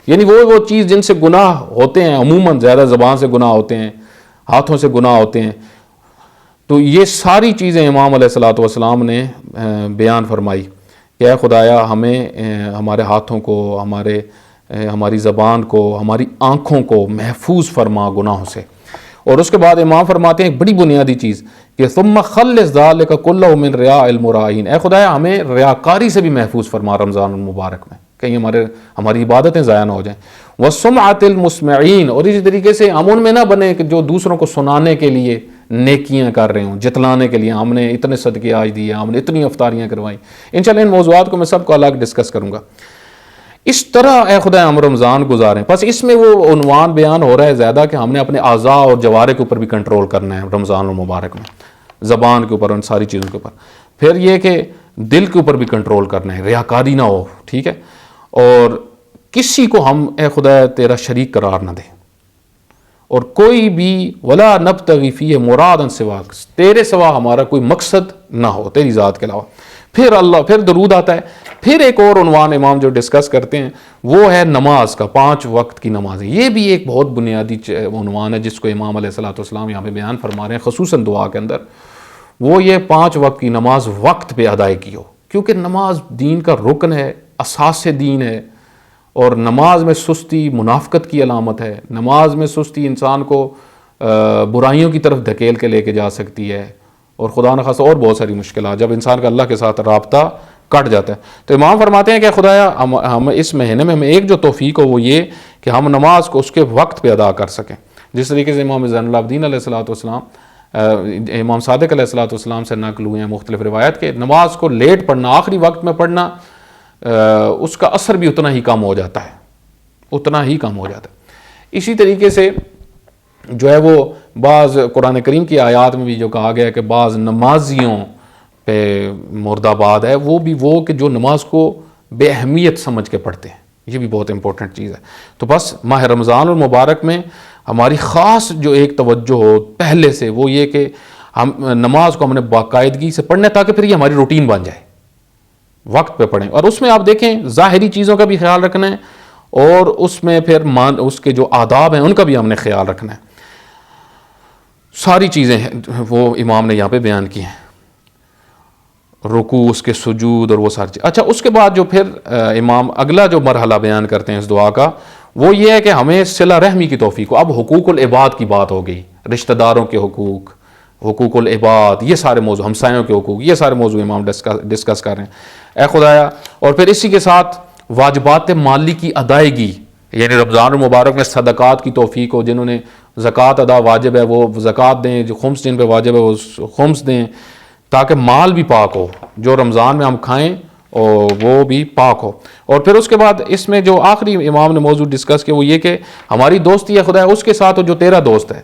یعنی وہ چیز جن سے گناہ ہوتے ہیں، عموماً زیادہ زبان سے گناہ ہوتے ہیں، ہاتھوں سے گناہ ہوتے ہیں، تو یہ ساری چیزیں امام علیہ الصلوۃ والسلام نے بیان فرمائی کہ اے خدایا ہمیں ہمارے ہاتھوں کو، ہماری زبان کو، ہماری آنکھوں کو محفوظ فرما گناہوں سے۔ اور اس کے بعد امام فرماتے ہیں ایک بڑی بنیادی چیز کہ ثم خلص ذلک کلہ من ریاء المرائین، اے خدایا ہمیں ریاکاری سے بھی محفوظ فرما رمضان المبارک میں، کہیں ہماری عبادتیں ضائع نہ ہو جائیں۔ وسمعۃ المسمعین، اور اسی طریقے سے ہم ان میں نہ بنے کہ جو دوسروں کو سنانے کے لیے نیکیاں کر رہے ہوں، جتلانے کے لیے ہم نے اتنے صدقے آج دیے، ہم نے اتنی افطاریاں کروائیں۔ انشاءاللہ ان موضوعات کو میں سب کو الگ ڈسکس کروں گا۔ اس طرح اے خدا ہم رمضان گزاریں، بس اس میں وہ عنوان بیان ہو رہا ہے زیادہ کہ ہم نے اپنے اعضاء اور جوارح کے اوپر بھی کنٹرول کرنا ہے رمضان المبارک میں، زبان کے اوپر، ان ساری چیزوں کے اوپر، پھر یہ کہ دل کے اوپر بھی کنٹرول کرنا ہے، ریاکاری نہ ہو، ٹھیک ہے، اور کسی کو ہم اے خدا تیرا شریک قرار نہ دیں، اور کوئی بھی ولا نبتغی فیہ مرادا سواک، تیرے سوا ہمارا کوئی مقصد نہ ہو تیری ذات کے علاوہ۔ پھر درود آتا ہے، پھر ایک اور عنوان امام جو ڈسکس کرتے ہیں وہ ہے نماز کا، 5 وقت کی نماز ہے۔ یہ بھی ایک بہت بنیادی عنوان ہے جس کو امام علیہ الصلوۃ والسلام یہاں پہ بیان فرما رہے ہیں، خصوصاً دعا کے اندر، وہ یہ 5 وقت کی نماز وقت پہ ادائیگی ہو، کیونکہ نماز دین کا رکن ہے، اساس دین ہے، اور نماز میں سستی منافقت کی علامت ہے، نماز میں سستی انسان کو برائیوں کی طرف دھکیل کے لے کے جا سکتی ہے، اور خدا نخواستہ اور بہت ساری مشکلات جب انسان کا اللہ کے ساتھ رابطہ کٹ جاتا ہے۔ تو امام فرماتے ہیں کہ خدایا ہم اس مہینے میں ہمیں ایک جو توفیق ہو وہ یہ کہ ہم نماز کو اس کے وقت پہ ادا کر سکیں، جس طریقے سے امام زین العابدین علیہ الصلوۃ والسلام، امام صادق علیہ الصلوۃ والسلام سے نقل ہوئے ہیں مختلف روایت کے نماز کو لیٹ پڑھنا، آخری وقت میں پڑھنا، اس کا اثر بھی اتنا ہی کم ہو جاتا ہے، اتنا ہی کم ہو جاتا ہے۔ اسی طریقے سے جو ہے وہ بعض قرآن کریم کی آیات میں بھی جو کہا گیا ہے کہ بعض نمازیوں پہ مرداباد ہے، وہ بھی وہ کہ جو نماز کو بے اہمیت سمجھ کے پڑھتے ہیں، یہ بھی بہت امپورٹنٹ چیز ہے۔ تو بس ماہ رمضان المبارک میں ہماری خاص جو ایک توجہ ہو پہلے سے وہ یہ کہ ہم نماز کو ہم نے باقاعدگی سے پڑھنا ہے تاکہ پھر یہ ہماری روٹین بن جائے، وقت پہ پڑھیں، اور اس میں آپ دیکھیں ظاہری چیزوں کا بھی خیال رکھنا ہے، اور اس میں پھر اس کے جو آداب ہیں ان کا بھی ہم نے خیال رکھنا ہے۔ ساری چیزیں وہ امام نے یہاں پہ بیان کی ہیں، رکوع، اس کے سجود اور وہ ساری چیز۔ اچھا، اس کے بعد جو پھر امام اگلا جو مرحلہ بیان کرتے ہیں اس دعا کا وہ یہ ہے کہ ہمیں صلہ رحمی کی توفیق ہو۔ اب حقوق العباد کی بات ہو گئی، رشتہ داروں کے حقوق، حقوق العباد، یہ سارے موضوع، ہمسایوں کے حقوق، یہ سارے موضوع امام ڈسکس کر رہے ہیں، اے خدایا، اور پھر اسی کے ساتھ واجبات مالی کی ادائیگی، یعنی رمضان المبارک میں صدقات کی توفیق ہو، جنہوں نے زکوٰۃ ادا واجب ہے وہ زکوٰۃ دیں، جو خمس جن پہ واجب ہے وہ خمس دیں، تاکہ مال بھی پاک ہو، جو رمضان میں ہم کھائیں اور وہ بھی پاک ہو۔ اور پھر اس کے بعد اس میں جو آخری امام نے موضوع ڈسکس کیا وہ یہ کہ ہماری دوستی ہے خدا اس کے ساتھ جو تیرا دوست ہے،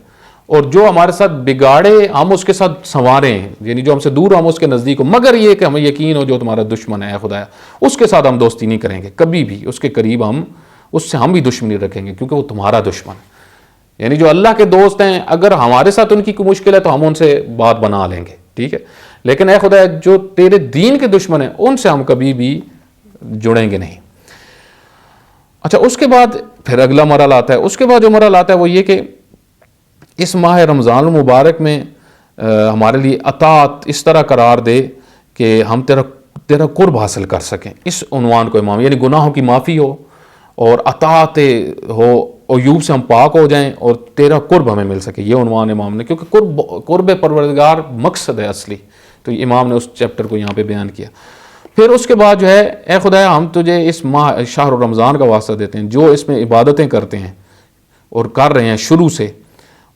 اور جو ہمارے ساتھ بگاڑے ہم اس کے ساتھ سنواریں، یعنی جو ہم سے دور ہم اس کے نزدیک ہو، مگر یہ کہ ہمیں یقین ہو جو تمہارا دشمن ہے خدا اس کے ساتھ ہم دوستی نہیں کریں گے کبھی بھی، اس کے قریب اس سے ہم بھی دشمنی رکھیں گے کیونکہ وہ تمہارا دشمن ہے۔ یعنی جو اللہ کے دوست ہیں اگر ہمارے ساتھ ان کی کوئی مشکل ہے تو ہم ان سے بات بنا لیں گے، ٹھیک ہے، لیکن اے خدا جو تیرے دین کے دشمن ہیں ان سے ہم کبھی بھی جڑیں گے نہیں۔ اچھا، اس کے بعد پھر اگلا مرحلہ آتا ہے، اس کے بعد جو مرحلہ آتا ہے وہ یہ کہ اس ماہ رمضان المبارک میں ہمارے لیے اطاعت اس طرح قرار دے کہ ہم تیرا قرب حاصل کر سکیں، اس عنوان کو امام، یعنی گناہوں کی معافی ہو اور اطاعت ہو، عیوب سے ہم پاک ہو جائیں اور تیرا قرب ہمیں مل سکے، یہ عنوان امام نے، کیونکہ قرب پروردگار مقصد ہے اصلی، تو امام نے اس چیپٹر کو یہاں پہ بیان کیا۔ پھر اس کے بعد جو ہے اے خدایا ہم تجھے اس ماہ شہر رمضان کا واسطہ دیتے ہیں، جو اس میں عبادتیں کرتے ہیں اور کر رہے ہیں شروع سے،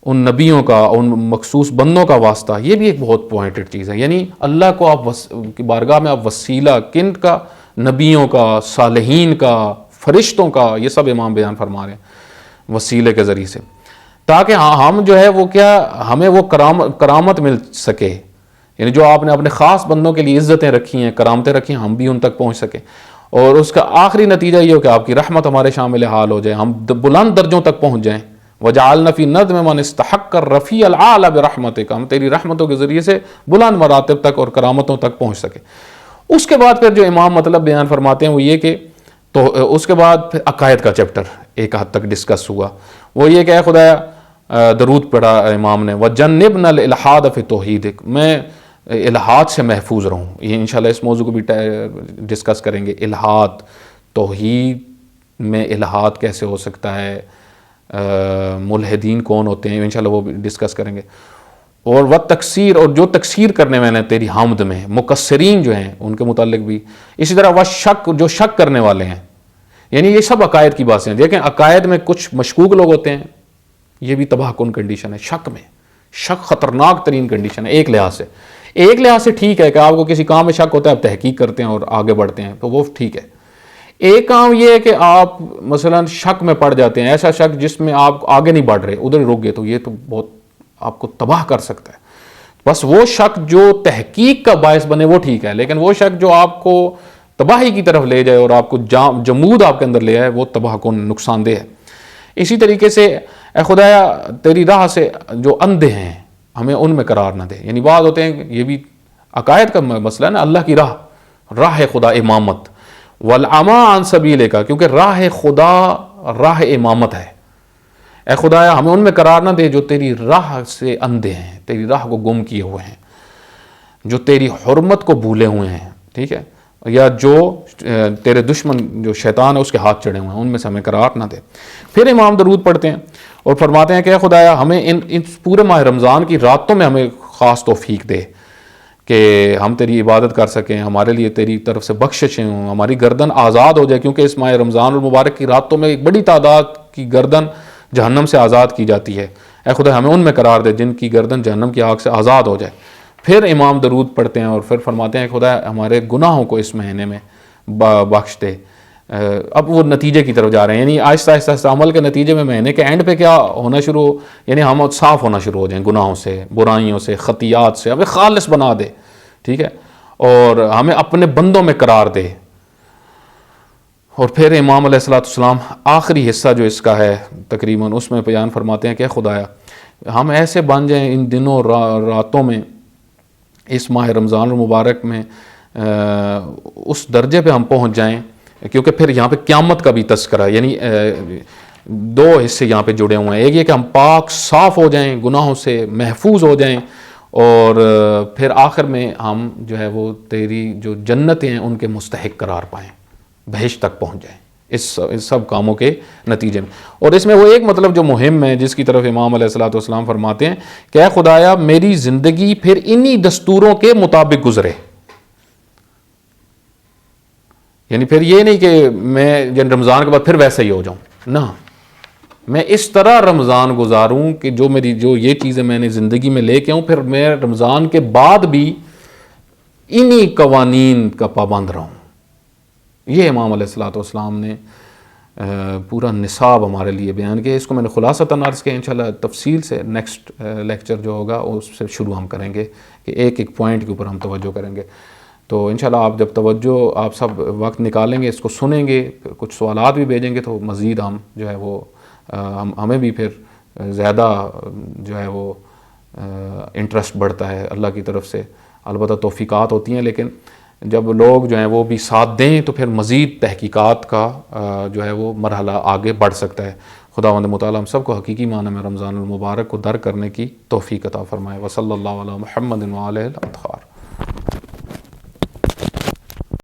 ان نبیوں کا، ان مخصوص بندوں کا واسطہ، یہ بھی ایک بہت پوائنٹڈ چیز ہے، یعنی اللہ کو آپ کی بارگاہ میں آپ وسیلہ کن کا، نبیوں کا، صالحین کا، فرشتوں کا، یہ سب امام بیان فرما رہے ہیں وسیلے کے ذریعے سے، تاکہ ہم جو ہے وہ کیا ہمیں وہ کرامت مل سکے، یعنی جو آپ نے اپنے خاص بندوں کے لیے عزتیں رکھی ہیں، کرامتیں رکھی ہیں، ہم بھی ان تک پہنچ سکیں، اور اس کا آخری نتیجہ یہ ہو کہ آپ کی رحمت ہمارے شامل حال ہو جائے، ہم بلند درجوں تک پہنچ جائیں۔ وجعلنا فی نظم من استحق الرفیع العالی برحمتک، ہم تیری رحمتوں کے ذریعے سے بلند مراتب تک اور کرامتوں تک پہنچ سکے۔ اس کے بعد پھر جو امام مطلب بیان فرماتے ہیں وہ یہ کہ تو اس کے بعد پھر عقائد کا چیپٹر ایک حد تک ڈسکس ہوا، وہ یہ کہ اے خدایا درود پڑھا امام نے، وجنبنا الالحاد فی توحیدک، میں الحاد سے محفوظ رہوں، یہ انشاءاللہ اس موضوع کو بھی ڈسکس کریں گے، الحاد، توحید میں الحاد کیسے ہو سکتا ہے، ملحدین کون ہوتے ہیں، انشاءاللہ وہ بھی ڈسکس کریں گے، اور وہ تکثیر، اور جو تکثیر کرنے والے تیری حمد میں مقصرین جو ہیں ان کے متعلق بھی، اسی طرح وہ شک، جو شک کرنے والے ہیں، یعنی یہ سب عقائد کی باتیں ہیں۔ دیکھیں عقائد میں کچھ مشکوک لوگ ہوتے ہیں، یہ بھی تباہ کن کنڈیشن ہے، شک میں، شک خطرناک ترین کنڈیشن ہے ایک لحاظ سے۔ ایک لحاظ سے ٹھیک ہے کہ آپ کو کسی کام میں شک ہوتا ہے، آپ تحقیق کرتے ہیں اور آگے بڑھتے ہیں، تو وہ ٹھیک ہے۔ ایک کام یہ ہے کہ آپ مثلا شک میں پڑ جاتے ہیں، ایسا شک جس میں آپ آگے نہیں بڑھ رہے، ادھر ہی رک گئے، تو یہ تو بہت آپ کو تباہ کر سکتا ہے۔ بس وہ شک جو تحقیق کا باعث بنے وہ ٹھیک ہے، لیکن وہ شک جو آپ کو تباہی کی طرف لے جائے اور آپ کو جمود آپ کے اندر لے آئے، وہ تباہ کن نقصان دہ ہے۔ اسی طریقے سے اے خدایا تیری راہ سے جو اندھے ہیں ہمیں ان میں قرار نہ دے، یعنی بعض ہوتے ہیں، یہ بھی عقائد کا مسئلہ ہے نا، اللہ کی راہ، راہ خدا امامت، والعمی عن سبیلک، کیونکہ راہ خدا راہ امامت ہے۔ اے خدایا ہمیں ان میں قرار نہ دے جو تیری راہ سے اندھے ہیں، تیری راہ کو گم کیے ہوئے ہیں، جو تیری حرمت کو بھولے ہوئے ہیں، ٹھیک ہے، یا جو تیرے دشمن جو شیطان ہے اس کے ہاتھ چڑھے ہوئے ہیں، ان میں سے ہمیں قرار نہ دے۔ پھر امام درود پڑھتے ہیں اور فرماتے ہیں کہ اے خدایا ہمیں ان پورے ماہ رمضان کی راتوں میں ہمیں خاص توفیق دے کہ ہم تیری عبادت کر سکیں، ہمارے لیے تیری طرف سے بخششیں ہوں، ہماری گردن آزاد ہو جائے، کیونکہ اس ماہ رمضان المبارک کی راتوں میں ایک بڑی تعداد کی گردن جہنم سے آزاد کی جاتی ہے۔ اے خدا ہمیں ان میں قرار دے جن کی گردن جہنم کی آگ سے آزاد ہو جائے۔ پھر امام درود پڑھتے ہیں اور پھر فرماتے ہیں خدا ہمارے گناہوں کو اس مہینے میں بخش دے۔ اب وہ نتیجے کی طرف جا رہے ہیں، یعنی آہستہ آہستہ عمل کے نتیجے میں مہینے کے اینڈ پہ کیا ہونا شروع ہو، یعنی ہم صاف ہونا شروع ہو جائیں گناہوں سے، برائیوں سے، خطیات سے، ہمیں خالص بنا دے، ٹھیک ہے، اور ہمیں اپنے بندوں میں قرار دے۔ اور پھر امام علیہ الصلوۃ والسلام آخری حصہ جو اس کا ہے تقریباً اس میں بیان فرماتے ہیں کہ خدایا ہم ایسے بن جائیں ان دنوں راتوں میں، اس ماہ رمضان المبارک میں اس درجے پہ ہم پہنچ جائیں، کیونکہ پھر یہاں پہ قیامت کا بھی تذکرہ، یعنی دو حصے یہاں پہ جڑے ہوئے ہیں، ایک یہ کہ ہم پاک صاف ہو جائیں، گناہوں سے محفوظ ہو جائیں، اور پھر آخر میں ہم جو ہے وہ تیری جو جنتیں ہیں ان کے مستحق قرار پائیں، بہشت تک پہنچ جائیں اس سب کاموں کے نتیجے میں۔ اور اس میں وہ ایک مطلب جو مہم ہے جس کی طرف امام علیہ الصلوۃ والسلام فرماتے ہیں کہ اے خدایا میری زندگی پھر انہی دستوروں کے مطابق گزرے، یعنی پھر یہ نہیں کہ میں رمضان کے بعد پھر ویسا ہی ہو جاؤں، نہ، میں اس طرح رمضان گزاروں کہ جو یہ چیزیں میں نے زندگی میں لے کے آؤں، پھر میں رمضان کے بعد بھی انہی قوانین کا پابند رہوں۔ یہ امام علیہ الصلوۃ والسلام نے پورا نصاب ہمارے لیے بیان کیا۔ اس کو میں نے خلاصتاً عرض کیا، انشاءاللہ تفصیل سے نیکسٹ لیکچر جو ہوگا اس سے شروع ہم کریں گے کہ ایک ایک پوائنٹ کے اوپر ہم توجہ کریں گے۔ تو انشاءاللہ آپ جب توجہ آپ سب وقت نکالیں گے، اس کو سنیں گے، کچھ سوالات بھی بھیجیں گے، تو مزید ہم جو ہے وہ ہمیں بھی پھر زیادہ جو ہے وہ انٹرسٹ بڑھتا ہے اللہ کی طرف سے۔ البتہ توفیقات ہوتی ہیں، لیکن جب لوگ جو ہیں وہ بھی ساتھ دیں تو پھر مزید تحقیقات کا جو ہے وہ مرحلہ آگے بڑھ سکتا ہے۔ خداوند متعالی ہم سب کو حقیقی معنی میں رمضان المبارک کو در کرنے کی توفیق عطا فرمائے۔ وصلی اللہ علی محمد وآلہ الاطہار۔